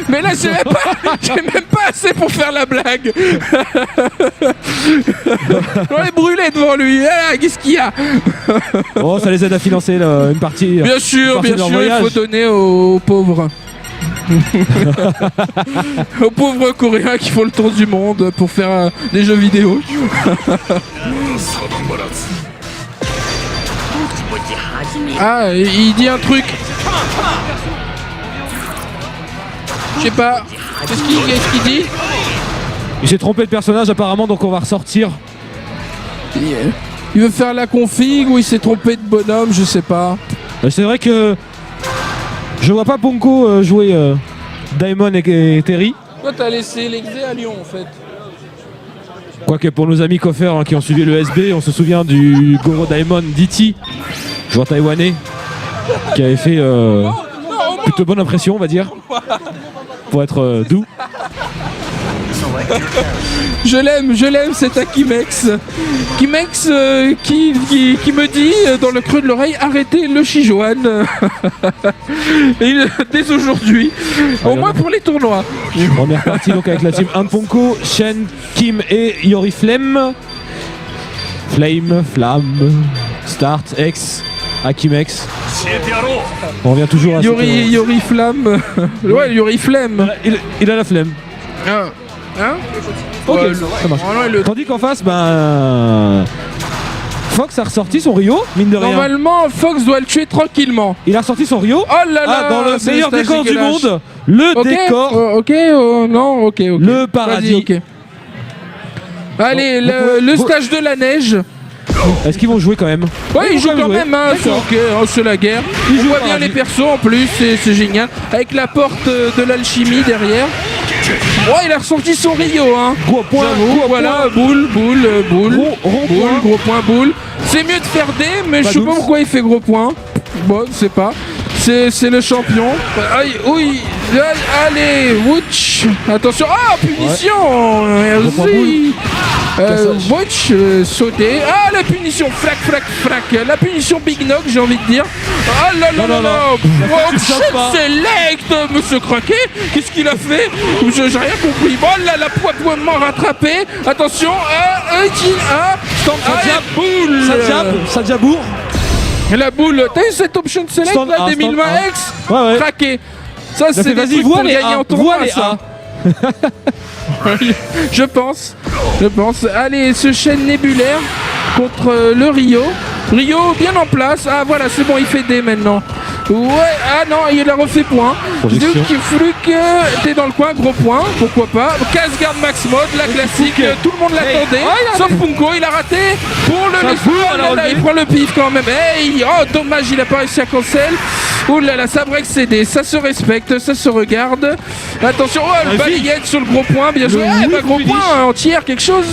Mais là, j'ai même pas assez pour faire la blague. On les brûler devant lui. Ah, qu'est-ce qu'il y a? Oh, ça les aide à financer une partie. Bien sûr, partie de leur il voyage. faut donner aux pauvres. Aux pauvres Coréens qui font le tour du monde pour faire des jeux vidéo. Ah, il dit un truc. Je sais pas. Qu'est-ce qu'il dit? J'ai trompé de personnage apparemment, donc on va ressortir. Il veut faire la config ou il s'est trompé de bonhomme, je sais pas. C'est vrai que je vois pas Ponko jouer Daimon et Terry. Toi, t'as laissé l'exé à Lyon en fait. Quoique pour nos amis coffers qui ont suivi le SB, on se souvient du Goro Daimon d'Iti, joueur taïwanais, qui avait fait plutôt bonne impression, on va dire, pour être doux. Je l'aime cet Akimex. Kimex qui me dit dans le creux de l'oreille arrêtez le Shijuan. Dès aujourd'hui. Au moins pour les tournois. On est reparti donc avec la team Ponko, Shen, Kim et Yori Flame. Flamme, Start, X, Akimex. On revient toujours à Yori Flamme. Ouais, Yori Flemme. Il a la flemme. Hein? Ok, Ouais, ça marche. oh non, Tandis qu'en face, Fox a ressorti son Rio, mine de rien. Normalement, Fox doit le tuer tranquillement. Il a ressorti son Rio. Oh là là, dans le c'est meilleur stage décor du dégueulasse. monde. Le Ok, décor. ok. Le paradis. Vas-y, ok. Allez, Bon, le stage de la neige. Est-ce qu'ils vont jouer quand même? Ouais, ils jouent quand jouer. même, hein, c'est D'accord. ok, hein, c'est la guerre. Ils On jouent voit au bien paradis. les persos en plus, c'est génial. Avec la porte de l'alchimie derrière. Ouais, il a ressorti son Rio, hein. Gros point, J'avoue, gros voilà, point. boule. Rond Boule, point. gros point, boule. C'est mieux de faire D, mais je sais pas douce. pourquoi il fait gros point. Bon, je sais pas. C'est le champion. Aïe, oui. Allez, Wouch. Attention. Ah, punition. Merci. Wouch, sauter. Ah, la punition. Frac. La punition Big Knock, j'ai envie de dire. Ah là là là là. Wow, sautes pas. select, monsieur Craquet. Qu'est-ce qu'il a fait? J'ai rien compris. Bon, là, la poitement rattrapé. Attention. Boule. Ça diabour. La boule, t'as eu cette option select Stand là, A, des stand 2020 A. X Ouais. Craqué. Ça, c'est fait, des vas-y, trucs vois pour les gagner A, en tournoi, vois les ça. A. Je pense. Allez, ce chaîne nébulaire contre le Rio. Rio bien en place. Ah voilà, c'est bon, il fait D maintenant. Ouais, ah non, il a refait point. Projection. Fluke, t'es dans le coin, gros point, pourquoi pas. Casse-garde max mode, la classique, tout le monde l'attendait. Sauf Punko, il a raté pour le Ça bourre, oh là là, il prend le pif quand même. Hey, oh dommage, il a pas réussi à cancel. Oh là là, ça break CD, ça se respecte, ça se regarde. Attention, oh le balayette sur le gros point, bien joué. Ah, bah, gros finish. point, anti-air, quelque chose.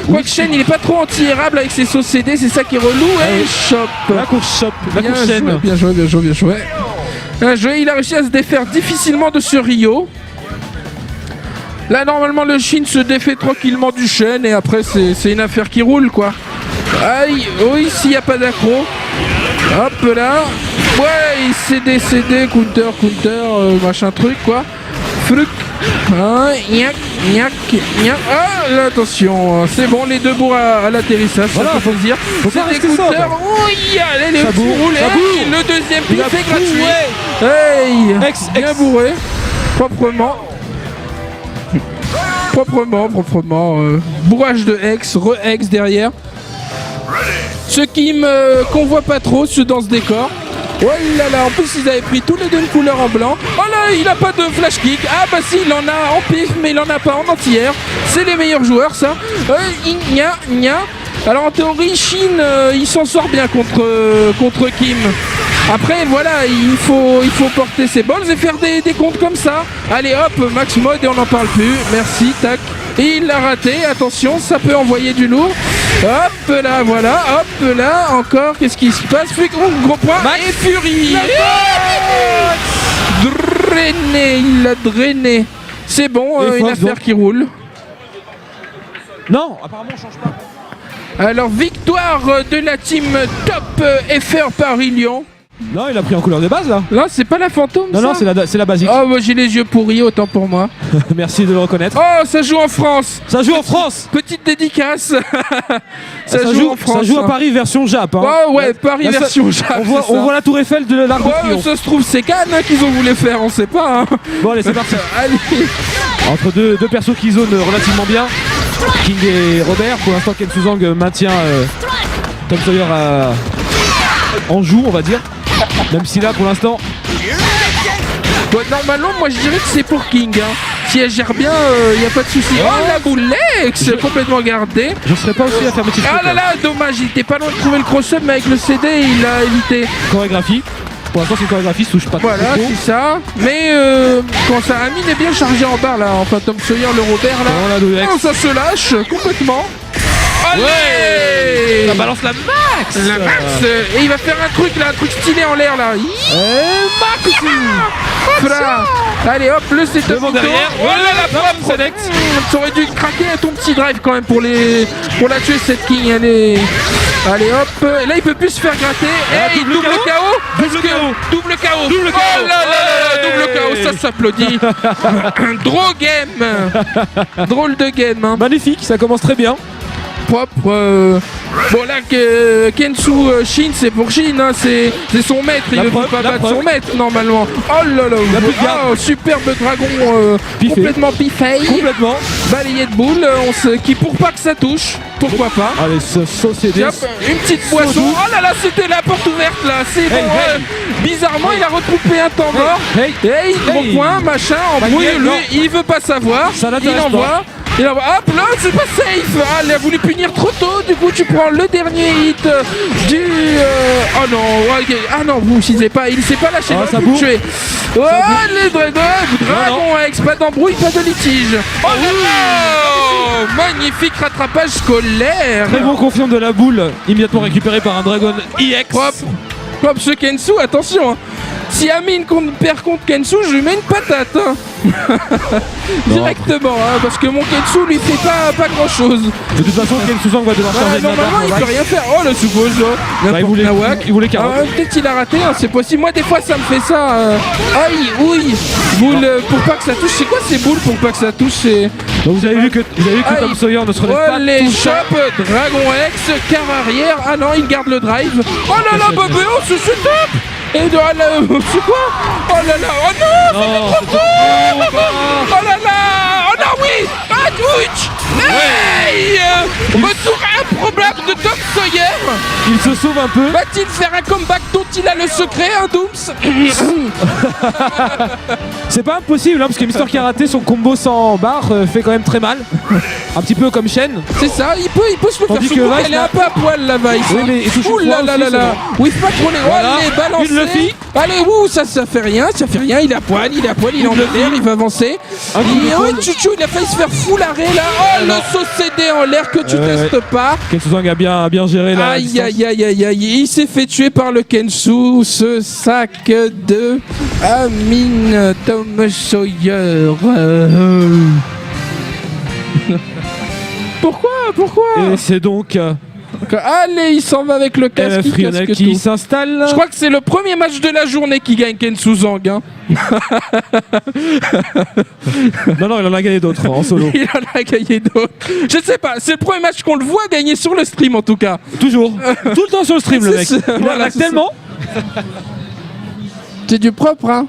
Quoique Shen, il est pas trop anti-airable avec ses sauces CD, c'est ça qui est relou. Et chope. La course shop, la Bien course joué, chaîne. bien joué. Bien joué, il a réussi à se défaire difficilement de ce Rio. Là, normalement, le Shin se défait tranquillement du Shen et après, c'est une affaire qui roule, quoi. Aïe, oui, s'il n'y a pas d'accro. Hop là. Ouais, il s'est décédé, counter, machin truc, quoi. Fruc. Ah, gnac. Ah, là, attention, c'est bon, les deux bourres à l'atterrissage, Voilà, ça faut dire. faut faire C'est des rester sobre. counters. Oui, allez, les Ça petits bourre, roulés. ça bourre. Le deuxième Il a pif est gratuit. bourré. Hey, Ex. bien bourré, proprement. Bourrage de X, re-X derrière. Ce qui me convoit pas trop dans ce décor. Oh là là, en plus ils avaient pris tous les deux une couleur en blanc. Oh là, il a pas de flash kick. Ah bah si, il en a en pif, mais il en a pas en entière. C'est les meilleurs joueurs ça. Gna. Alors en théorie, Shin, il s'en sort bien contre Kim. Après voilà, il faut porter ses balls et faire des comptes comme ça. Allez hop, max mode et on n'en parle plus. Merci, tac. Et il l'a raté, attention, ça peut envoyer du lourd. Hop là, voilà, hop là, encore, qu'est-ce qui se passe? Gros point, et Fury. Drainé, il l'a drainé. C'est bon, une affaire qui roule. Non, apparemment on change pas. Alors victoire de la team Top FR Paris-Lyon. Non, il a pris en couleur de base là. Là, c'est pas la fantôme. Non, ça non, c'est la basique. Oh, j'ai les yeux pourris, autant pour moi. Merci de le reconnaître. Oh, ça joue en France. Ça joue en France. Petite dédicace. ça joue en France. Ça joue à Paris version Jap. Hein. Oh ouais, Paris là, version Jap. On voit la tour Eiffel de l'Arc de Triomphe. Ça se trouve, c'est Cannes qu'ils ont voulu faire, on sait pas. Hein. Bon, allez, c'est parti. Allez. Entre deux persos qui zonent relativement bien, King et Robert. Pour l'instant, Ken Suzang maintient Tom Sawyer en joue, on va dire. Même si là, pour l'instant... Ouais, normalement, moi je dirais que c'est pour King. Hein. Si elle gère bien, il n'y a pas de souci. Oh, la boulex complètement gardée. Je serais pas aussi à faire petit. Ah là là, dommage, il était pas loin de trouver le cross-up, mais avec le CD, il a évité. Chorégraphie. Pour l'instant, c'est une chorégraphie, touche pas trop. Voilà, c'est ça. Mais quand ça, Amine est bien chargé en barre là. Enfin, Tom Sawyer, le Robert là. Oh, ça se lâche complètement. Allez, ouais, ça balance la max. La max. Et il va faire un truc là, un truc stylé en l'air là. Max. Voilà. Allez hop, le setup derrière. Voilà la propre select. Ça aurait dû craquer ton petit drive quand même pour la tuer cette King. Allez hop, là il peut plus se faire gratter. Et double KO. Double KO. Oh là là, double KO, ça s'applaudit. Draw game. Drôle de game. Hein. Magnifique, ça commence très bien. Propre. Bon là Kensu Shin, c'est pour Shin, hein, c'est son maître, il ne peut pas battre son maître normalement. Oh là là, superbe dragon complètement piffé. Complètement. Balayé de boule, qui pour pas que ça touche, pourquoi pas. Allez, société. Une petite boisson. Oh là là, c'était la porte ouverte là, c'est bon. Bizarrement, il a retroupé un temps mort. Hey, gros point, machin, embrouille, lui, il veut pas savoir. Il envoie. Et là, hop là, c'est pas safe. Ah, il a voulu punir trop tôt. Du coup, tu prends le dernier hit du. Oh non, ah non, vous s'il pas, il s'est pas lâché. Ah, ça vous tuer. Oh, les Dragon X, pas d'embrouille, pas de litige. Oh là là, magnifique rattrapage scolaire. Très bon confiant de la boule, immédiatement récupéré par un Dragon EX. Propre ce Kensu, attention. Hein. Si Amine perd contre Kensu, je lui mets une patate. Hein. Directement, hein, parce que mon Kensu lui fait pas grand chose. De toute façon, Ken Suzang va devoir faire normalement, il peut rien faire. Oh le Sugos là. Il voulait 40. Peut-être qu'il a raté, hein, c'est possible. Moi, des fois, ça me fait ça. Aïe, oui. Boule pour pas que ça touche. C'est quoi ces boules pour pas que ça touche? Donc vous avez vu que Tom Sawyer ne se relève pas. Les chops, Dragon X, quart arrière. Ah non, il garde le drive. Oh là là, Bobéo, c'est top. Et de c'est quoi? Oh là là, oh non, c'est trop beau. Oh là là, oh non, oui. Ah, Twitch. Hey, retour improbable de Tom Sawyer. Il se sauve un peu. Va-t-il faire un comeback dont il a le secret, hein, Dooms? C'est pas impossible, hein, parce que Mister Karaté, son combo sans barre fait quand même très mal. Un petit peu comme Shen. C'est ça, il peut se le faire. Que Vice, elle est un peu à poil la Vice. Oui, mais il touche ouh là là là là. Oui, pas trop les balancer. Une Luffy. Allez, ça fait rien, il est à poil, il est en l'air, il va avancer. Chouchou, il a failli se faire full arrêt là. Oh, le saut CD en l'air que tu testes pas. Ken Suzang a bien géré là. Aïe, il s'est fait tuer par le Kensu, ce sac de Amine Tom Sawyer. Pourquoi? Et c'est donc allez, il s'en va avec le casque. Frionel qui s'installe. Je crois que c'est le premier match de la journée qui gagne Ken Suzang. Hein. Non, il en a gagné d'autres en solo. Il en a gagné d'autres. Je sais pas, c'est le premier match qu'on le voit gagner sur le stream en tout cas. Toujours. Tout le temps sur le stream, le mec. Il en a tellement. C'est du propre, hein.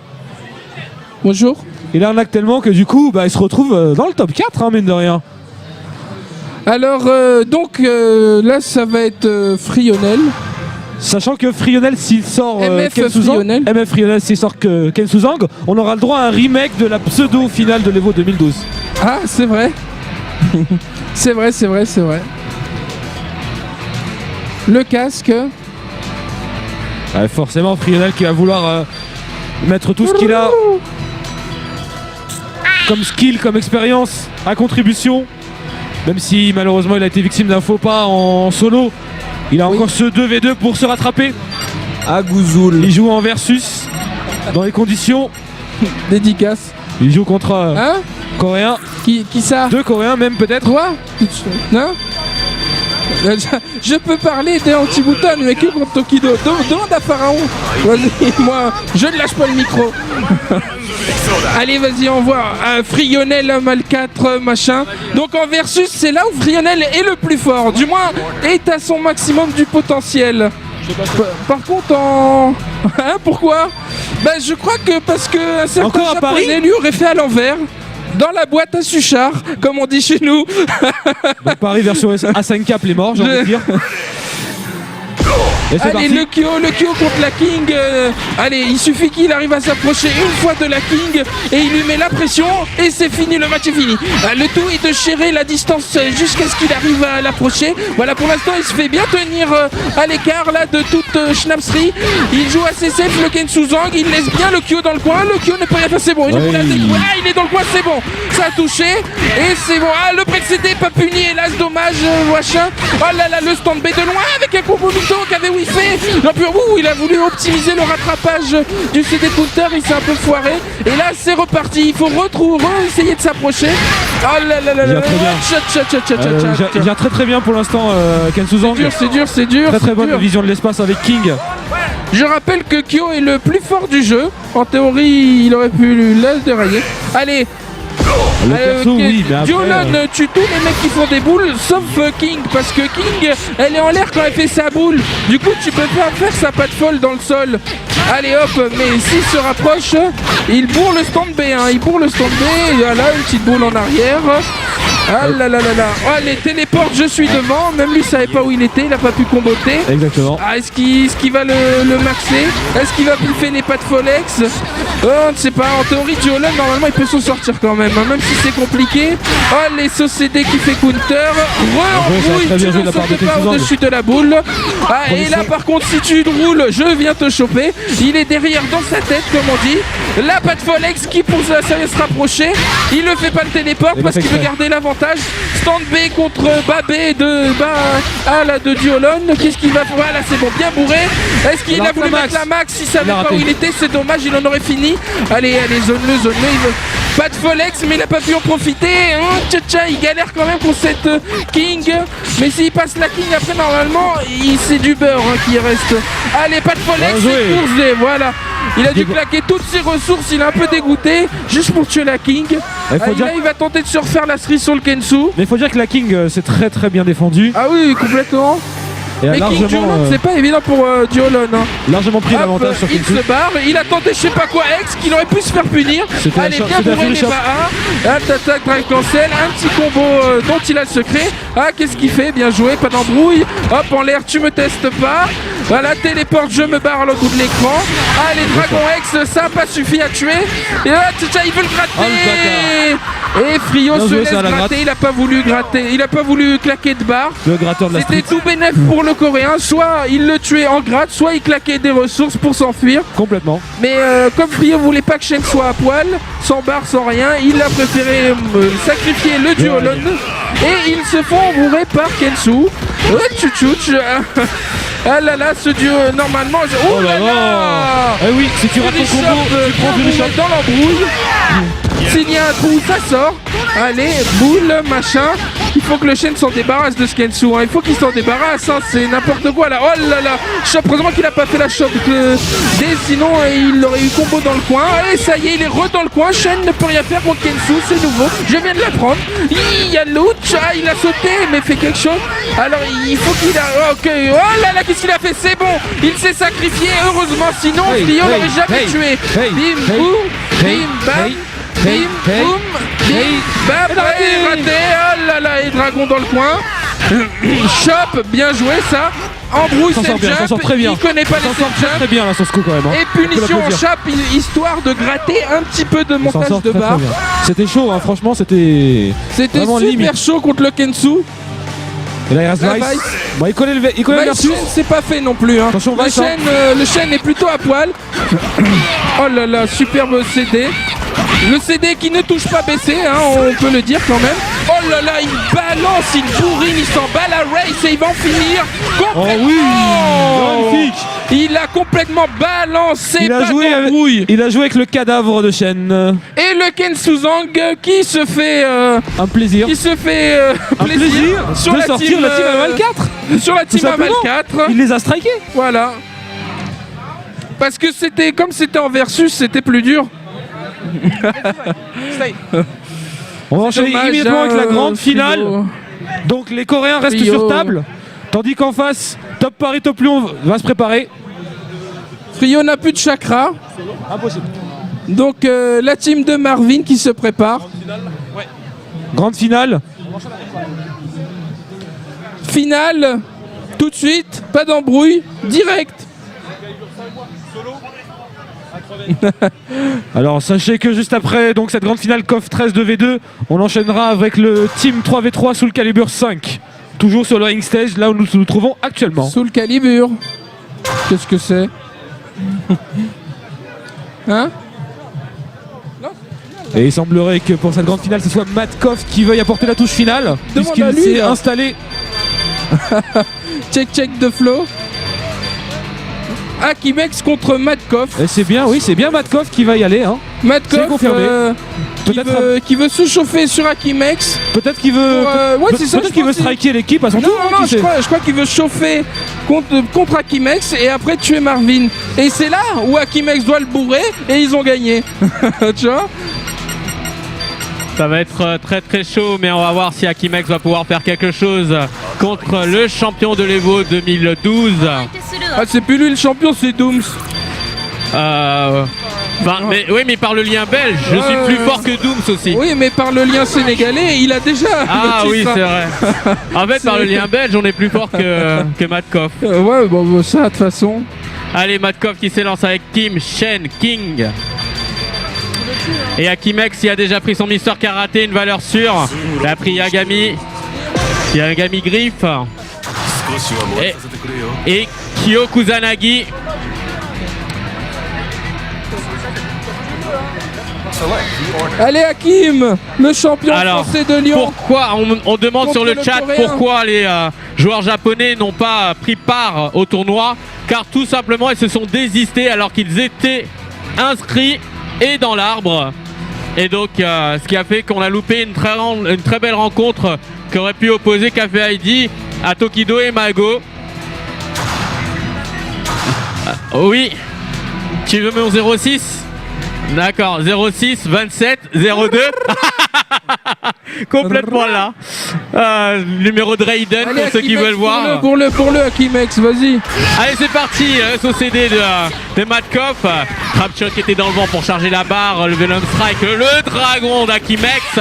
Bonjour. Il en a tellement que du coup, il se retrouve dans le top 4, hein, mine de rien. Alors, donc là, ça va être Frionel. Sachant que Frionel, s'il sort MF Kensuzang, Frionel. MF Frionel, s'il sort que Kensuzang, on aura le droit à un remake de la pseudo-finale de l'Evo 2012. Ah, c'est vrai. C'est vrai. Le casque. Ouais, forcément, Frionel qui va vouloir mettre tout ce qu'il a comme skill, comme expérience à contribution. Même si malheureusement il a été victime d'un faux pas en solo, il a encore ce 2v2 pour se rattraper. Agouzoul. Il joue en versus dans les conditions. Dédicace. Il joue contre Hein? Coréens, Qui ça? 2 Coréens même peut-être. Toi? Non? Je peux parler des anti-boutons, mais que contre Tokido? Demande à Pharaon. Vas-y, moi, je ne lâche pas le micro. Allez, vas-y, on voit. Frionel, Mal 4, machin. Donc en versus, c'est là où Frionel est le plus fort. Du moins, est à son maximum du potentiel. Par contre, en... Hein, pourquoi? Ben, je crois que parce que un certain Encore à japonais Paris lui aurait fait à l'envers. Dans la boîte à Suchard, comme on dit chez nous. Donc Paris version A5 Cap les morts, j'ai envie de dire. Et c'est Allez, parti. le Kyo contre la King. Allez, il suffit qu'il arrive à s'approcher une fois de la King et il lui met la pression et c'est fini, le match est fini. Le tout est de gérer la distance jusqu'à ce qu'il arrive à l'approcher. Voilà, pour l'instant, il se fait bien tenir à l'écart là de toute Schnapsry. Il joue assez safe, le Kensuzang. Il laisse bien le Kyo dans le coin. Le Kyo ne peut rien faire, c'est bon. Il est dans le coin, c'est bon. Ça a touché et c'est bon. Ah, le précédé, pas puni, hélas, dommage, machin. Oh là là, le stand B de loin avec un combo Mito qui avait fait. Non, puis, il a voulu optimiser le rattrapage du CD counter, il s'est un peu foiré. Et là, c'est reparti. Il faut essayer de s'approcher. Oh là là là là. Il vient très bien pour l'instant, Kensuzang. C'est dur. Très bonne vision de l'espace avec King. Je rappelle que Kyo est le plus fort du jeu. En théorie, il aurait pu le dérailler. Allez. Le perso, oui, mais après... Diolon tue tous les mecs qui font des boules sauf King, parce que King elle est en l'air quand elle fait sa boule, du coup tu peux pas faire sa patte folle dans le sol. Allez hop, mais s'il se rapproche, il bourre le stand B, il bourre le stand B, et voilà une petite boule en arrière. Ah là là là là. Oh, les téléportes, je suis devant. Même lui savait pas où il était, il a pas pu comboter. Exactement. Ah, est-ce qu'il va le maxer? Est-ce qu'il va piffer les pattes Folex? On ne sait pas. En théorie, Diolon, normalement, il peut s'en sortir quand même, même si c'est compliqué. Oh, les CD qui fait counter. Re-embrouille, tu ne sautes pas au-dessus de la boule. Ah, et là, par contre, si tu roules, je viens te choper. Il est derrière dans sa tête, comme on dit. La patte Folex qui pousse la série se rapprocher. Il ne fait pas le téléport parce qu'il veut garder l'avantage. Stand B contre Babé de Diolon. Qu'est-ce qu'il va faire? Voilà, c'est bon, bien bourré. Est-ce qu'il a voulu mettre la max? S'il savait pas où il était, c'est dommage, il en aurait fini. Allez, zone-le. Pas de Folex, mais il a pas pu en profiter. Il galère quand même pour cette King. Mais s'il passe la King, après, normalement, c'est du beurre qui reste. Allez, pas de Folex, c'est coursé, voilà. Il a dû claquer toutes ses ressources, il est un peu dégoûté, juste pour tuer la King. Il va tenter de se refaire la cerise sur le Kensu. Mais il faut dire que la King c'est très bien défendu. Ah oui, complètement. Mais King Diolon, c'est pas évident pour Diolon. Largement pris l'avantage sur Kensu. Il se barre, il a tenté je sais pas quoi X, qu'il aurait pu se faire punir. Allez, bien bourré les bas. Attaque, drag cancel, un petit combo dont il a le secret. Ah, qu'est-ce qu'il fait? Bien joué, pas d'embrouille. Hop, en l'air, tu me testes pas. Voilà, téléporte, je me barre à l'autre bout de l'écran. Allez, Dragon X, ça n'a pas suffi à tuer. Et là, il veut le gratter. Et Frio se laisse gratter, il a pas voulu gratter, il a pas voulu claquer de barre. Le gratteur de la C'était tout bénef pour le Coréen, soit il le tuait en gratte, soit il claquait des ressources pour s'enfuir. Complètement. Mais comme Frio voulait pas que Shen soit à poil, sans barre, sans rien, il a préféré sacrifier le Diolon. Et ils se font bourrer par Kensu. Ah là là, ce dieu, normalement... Oh là là. Eh oui, si tu rates ton combo, tu prends du Richard dans l'embrouille. S'il y a un trou, ça sort. Allez, boule, machin. Il faut que le Shen s'en débarrasse de ce Kensu. Il faut qu'il s'en débarrasse. C'est n'importe quoi là. Oh là là. Heureusement qu'il a pas fait la choc sinon il aurait eu combo dans le coin. Allez, ça y est, il est dans le coin. Shen ne peut rien faire contre Kensu. C'est nouveau. Je viens de l'apprendre. Il y a l'autre. Ah, il a sauté, mais fait quelque chose. Alors, il faut qu'il a... Ok. Oh là là, qu'est-ce qu'il a fait? C'est bon. Il s'est sacrifié. Heureusement, sinon, Frio l'aurait jamais tué. Bim, boum. Bim, bam. Bim, boum, bim, bam, raté, oh là là, et Dragon dans le coin. Chop, bien joué ça. embrouille S'en sort cette bien, s'en jump, sort très bien. il connaît pas S'en les sort set très jump. bien là sur ce coup quand même. Hein. Et On peut punition en l'applaudir. chape, histoire de gratter un petit peu de On s'en montage sort de très, très barre. bien. C'était chaud, hein, franchement, c'était vraiment super limite. chaud contre le Kensu. Et là, il reste La Vice. Vice. Bon, il connaît le versus. Vice, c'est pas fait non plus. Hein. Attention, Le Vice, hein. le chêne est plutôt à poil. Oh là là, superbe CD. Le CD qui ne touche pas BC, hein, on peut le dire quand même. Oh là là, il balance, il bourrine, il s'en bat la race et il va en finir. Oh oui, magnifique. Il a complètement balancé. Il a joué avec le cadavre de Shen. Et le Ken Suzang qui se fait Un plaisir. plaisir sur de la sortir team, la team Amal 4. sur la team Amal simplement. 4. Il les a strikés. Voilà. Parce que comme c'était en versus, c'était plus dur. On va enchaîner Dommage, immédiatement avec la grande Frio. finale. Donc les Coréens restent Frio. sur table. Tandis qu'en face, Top Paris, Top Lyon va se préparer. Frio n'a plus de chakra. Impossible. Donc la team de Marvin qui se prépare. Grande finale. Finale, tout de suite, pas d'embrouille, direct. Alors sachez que juste après donc cette grande finale KOF 13 2v2, on enchaînera avec le team 3v3 sous le calibre 5. Toujours sur le ring stage, là où nous nous trouvons actuellement. Sous le calibre. Qu'est-ce que c'est? Hein? Et il semblerait que pour cette grande finale, ce soit Matt KOF qui veuille apporter la touche finale, à puisqu'il lui, s'est là. installé. Check de flow. Akimex contre Madkoff. Et c'est bien, oui, c'est bien Matt KOF qui va y aller. Hein. C'est Madkoff confirmé. qui veut se chauffer sur Akimex. Peut-être qu'il veut, ouais, c'est ça, peut-être je qu'il veut pense que- striker l'équipe à son Non, tour. hein, non, qui je sait. crois qu'il veut chauffer contre Akimex et après tuer Marvin. Et c'est là où Akimex doit le bourrer et ils ont gagné. Tu vois? Ça va être très très chaud, mais on va voir si Akimex va pouvoir faire quelque chose contre le champion de l'Evo 2012. Ah, c'est plus lui le champion, c'est Dooms. Mais il parle le lien belge. Je suis plus fort que Dooms aussi. Oui, mais par le lien sénégalais, il a déjà. Ah le oui, titre, c'est hein. vrai. En fait, par le lien belge, on est plus fort que Madkoff. Ouais, bon, ça, de toute façon. Allez, Madkoff qui s'élance avec Kim, Shen, King. Et Akimex, il a déjà pris son Mister Karaté, une valeur sûre. Il a pris Yagami. Yagami Griff. Et Kyo Kusanagi. Allez, Hakim, le champion Alors, français de Lyon. pourquoi on demande Contre sur le le chat Coréen. pourquoi les joueurs japonais n'ont pas pris part au tournoi? Car tout simplement, ils se sont désistés alors qu'ils étaient inscrits et dans l'arbre. Et donc, ce qui a fait qu'on a loupé une très belle rencontre qui aurait pu opposer Café ID à Tokido et Mago. Oui, tu veux mon 06? D'accord, 06 27 02. Complètement là. Numéro de Raiden Allez, pour ceux qui Hakim veulent X, voir. Pour le Akimex, vas-y. Allez, c'est parti. SOCD de Madkoff. Trapshot qui était dans le vent pour charger la barre. Le Venom Strike, le dragon d'Akimex.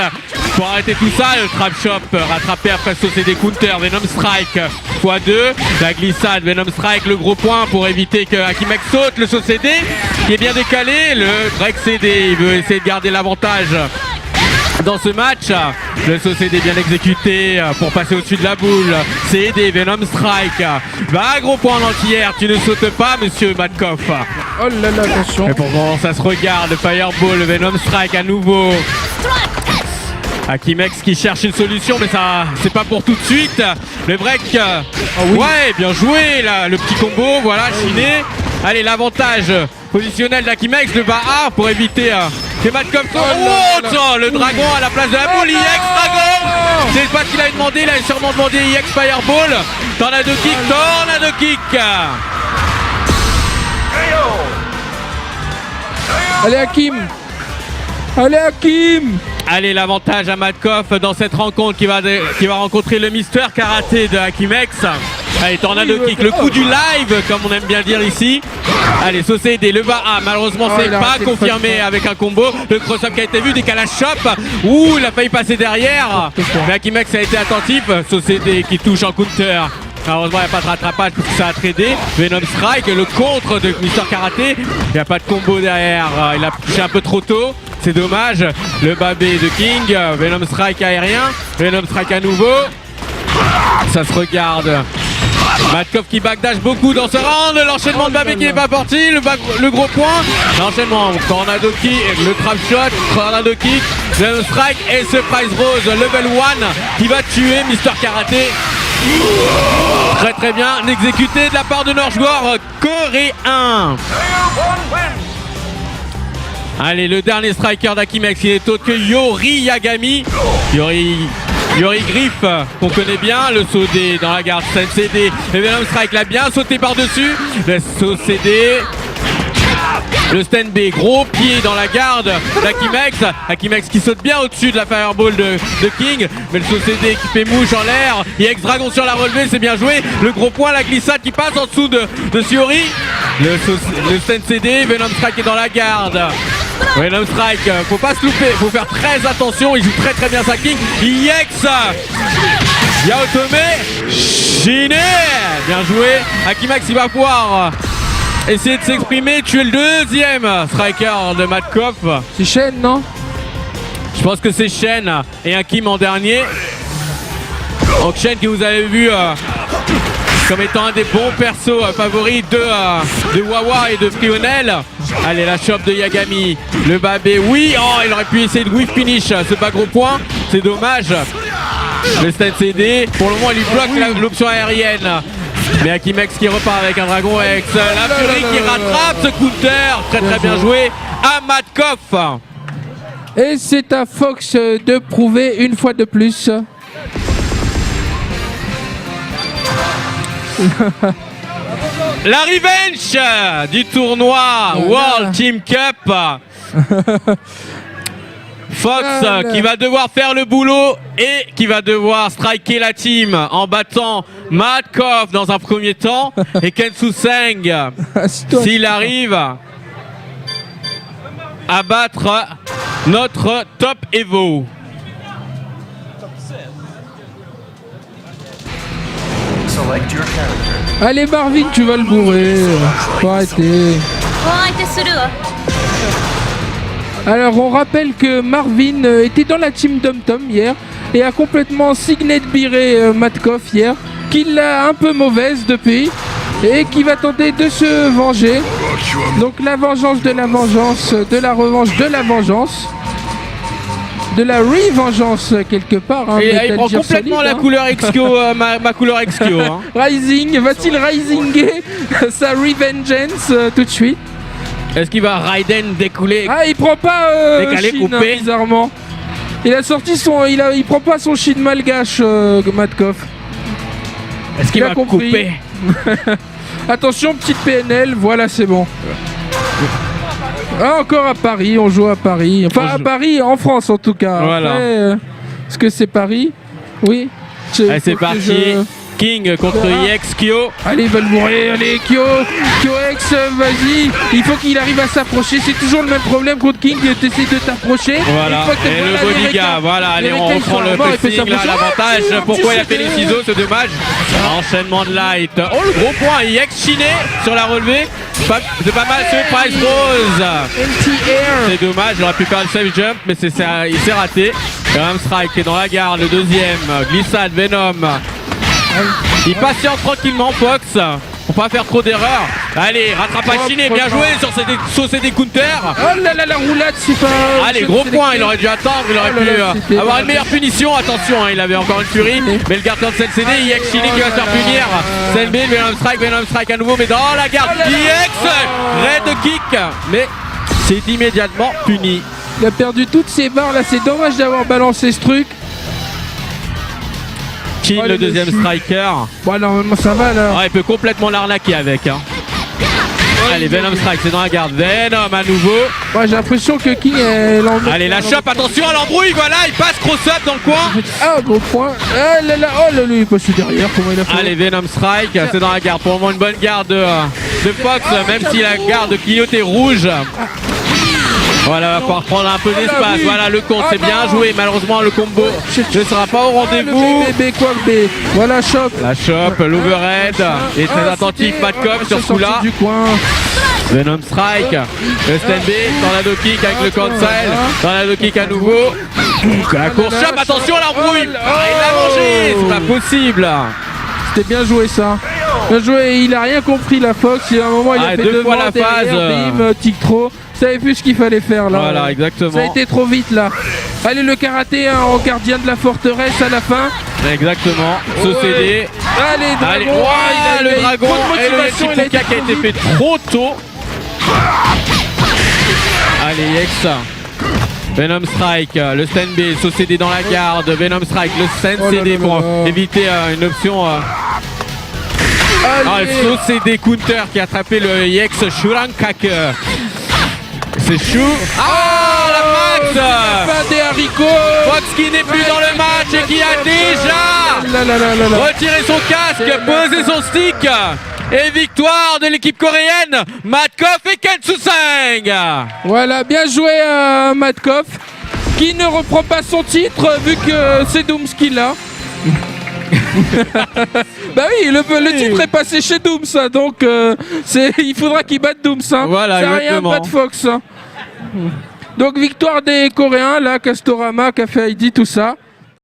Pour arrêter tout ça, le Trapshot rattrapé après SOCD Counter. Venom Strike x2. La glissade, Venom Strike, le gros point pour éviter que Akimex saute. Le SOCD qui est bien décalé. Le Break CD, il veut essayer de garder l'avantage dans ce match. Le SOCD bien exécuté pour passer au-dessus de la boule. CD, Venom Strike. Bah, gros point en entière. Tu ne sautes pas, monsieur Madkoff. Oh là là, attention. Et pour le moment, ça se regarde. Fireball, le Venom Strike à nouveau. Akimex qui cherche une solution, mais ça, c'est pas pour tout de suite. Le break. oui. Ouais, bien joué là. Le petit combo, voilà, chiné. Allez, l'avantage positionnel d'Akimex, le bas A pour éviter que Madkoff. Oh, tiens, le dragon à la place de la boule. IX Dragon. C'est pas ce qu'il a demandé. Il a sûrement demandé IX Fireball. Tornado kick, tornado kick. Allez, Hakim. Allez, Hakim. Allez, l'avantage à Madkoff dans cette rencontre qui va rencontrer le Mister Karaté de Akimex. Allez, tornado kick, le coup du live, comme on aime bien le dire ici. Allez, SOCD, le bas A, malheureusement c'est il a pas raté le confirmé front. avec un combo. Le cross-up qui a été vu, décalage shop. Ouh, il a failli passer derrière. Mais Akimex a été attentif. SOCD qui touche en counter. Malheureusement, il n'y a pas de rattrapage parce que ça a tradé. Venom Strike, le contre de Mister Karaté. Il n'y a pas de combo derrière. Il a touché un peu trop tôt. C'est dommage. Le babé de King. Venom Strike aérien. Venom Strike à nouveau. Ça se regarde. Matkov qui backdash beaucoup dans ce round. L'enchaînement de babé qui n'est pas parti. Le gros point. L'enchaînement. Tornado kick. Le trap shot. Tornado kick. Venom Strike et Surprise Rose level 1 qui va tuer Mister Karaté. Très très bien exécuté de la part de notre joueur coréen. Allez, le dernier striker d'Akimex, il est autre que Yori Yagami. Yori Griff, qu'on connaît bien, le saut D dans la garde, CD. Le Venom Strike l'a bien sauté par-dessus. Le saut CD. Le stand B, gros pied dans la garde d'Akimex. Akimex qui saute bien au-dessus de la Fireball de King. Mais le saut CD qui fait mouche en l'air. EX Dragon sur la relevée, c'est bien joué. Le gros point, la glissade qui passe en dessous de Siori. Le stand CD, Venom Strike est dans la garde. Venom Strike, faut pas se louper, faut faire très attention. Il joue très très bien sa King. EX Yaotome Shiné. Bien joué. Akimex il va pouvoir essayer de s'exprimer, tuer le deuxième striker de Matkov. C'est Shen, non? Je pense que c'est Shen et Hakim en dernier. Donc Shen que vous avez vu comme étant un des bons persos favoris de Wawa et de Frionel. Allez, la chope de Yagami. Le babé, oui, oh, il aurait pu essayer de whiff finish ce pas gros point. C'est dommage. Le stand CD, pour le moment il lui bloque l'option aérienne. Mais Akimex qui repart avec un Dragon X. La Fury qui rattrape ce counter. Très très bien joué à Matkov. Et c'est à Fox de prouver une fois de plus. La revanche du tournoi World Team Cup. Fox qui va devoir faire le boulot et qui va devoir striker la team en battant Matkov dans un premier temps et Kensu Seng s'il arrive à battre notre top Evo. Allez Marvin, tu vas le bourrer. Faut arrêter. Alors on rappelle que Marvin était dans la team Dom Tom hier et a complètement signé de birer Matkov hier, qu'il l'a un peu mauvaise depuis et qui va tenter de se venger. Donc la vengeance de la vengeance, de la revanche de la vengeance. De la revengeance quelque part. Hein, et il prend complètement solide, la couleur XQ, ma couleur XQ. Hein. Rising, va-t-il risinguer sa revengeance tout de suite? Est-ce qu'il va Raiden découler? Ah, il prend pas décalé, Shin, coupé. Bizarrement. Il a sorti son, il prend pas son Shin malgache, Matkov. Est-ce qu'il va couper? Attention, petite PNL, voilà, c'est bon. Ah, encore à Paris, on joue à Paris. Enfin, à Paris, en France en tout cas. Voilà. Après, est-ce que c'est Paris? Oui. Allez, c'est parti. King contre EX Kyo. Allez, il va le mourir. Allez, Kyo X, vas-y. Il faut qu'il arrive à s'approcher. C'est toujours le même problème contre King. T'essaies de t'approcher. Voilà. Et le bodyguard. Voilà. Allez, on reprend le pressing là, l'avantage. Pourquoi il a fait les ciseaux? C'est dommage. Enchaînement de light. Oh, le gros point. EX chiné sur la relevée. C'est pas mal ce Price Rose. C'est dommage. J'aurais pu faire le safe jump, mais il s'est raté. Venom Strike est dans la garde. Le deuxième. Glissade Venom. Il patiente tranquillement Fox pour pas faire trop d'erreurs. Allez, rattrapage chiné, bien joué sur des counters. Oh là là, la roulade, c'est pas... Allez, gros point, il aurait dû attendre, il aurait pu avoir une meilleure punition. Attention, hein, il avait encore une furie, mais le gardien de CLCD, EX chiné qui va se faire punir. CLB, Venom Strike à nouveau, mais dans la garde, EX, red kick, mais c'est immédiatement puni. Il a perdu toutes ses barres, là, c'est dommage d'avoir balancé ce truc. King, le deuxième striker. Bon, normalement ça va là. Ouais, il peut complètement l'arnaquer avec. Hein. Allez, Venom Strike, c'est dans la garde. Venom à nouveau. Ouais, j'ai l'impression que King est Allez, la chope, attention à l'embrouille, voilà, il passe cross-up dans le coin. Ah, gros point. Ah là là, oh là, lui, il est passé derrière, comment il a fait? Allez, Venom Strike, c'est dans la garde. Pour le moment, une bonne garde de Fox, même si la garde de Clignoté rouge. Voilà, va falloir prendre un peu Voilà, d'espace. oui. Voilà, le compte, Ah c'est bien non. joué. Malheureusement, le combo ne sera pas au rendez-vous. Le bébé quoi le bébé. Voilà, choc. La chope, l'overhead. Il est très attentif, Matkov sur ce coup-là. Du coin. Venom Strike, le stand B, tornado kick avec le cancel, tornado kick à nouveau. La course chope, attention à l'embrouille. Ah, il l'a mangé, c'est pas possible. C'était bien joué ça. Bien joué, il a rien compris la Fox. Il y a un moment il Ah, a fait deux fois la derrière, phase. bim, tic trop. Il savait plus ce qu'il fallait faire là. Voilà, exactement. Ça a été trop vite là. Allez le karaté hein, en gardien de la forteresse à la fin. Exactement, Socédé. Allez dragon. Allez, Ah, ouah, il a le eu dragon trop de et le motivation, il a été Chipuka qui a trop été vite. fait trop tôt. Allez, Yex. Venom Strike, le stand B, Socédé dans la garde, Venom Strike, le stand Oh là CD là pour là. éviter une option. Ah, Allez. le Socédé counter qui a attrapé le Yex Shurankak. C'est chou. Ah, la Max. Fin des haricots. Fox qui n'est plus dans le match et qui a déjà Là, là, là, là, là. retiré son casque, posé son stick. Et victoire de l'équipe coréenne, Matkov et Kensuseng. Voilà, bien joué Matkov, qui ne reprend pas son titre vu que c'est Dooms qui l'a. Bah oui, le titre est passé chez Dooms, hein, donc il faudra qu'il batte Dooms. Hein. Voilà, c'est rien exactement. battre Fox. Hein. Donc victoire des Coréens, là, Castorama, Café ID, tout ça.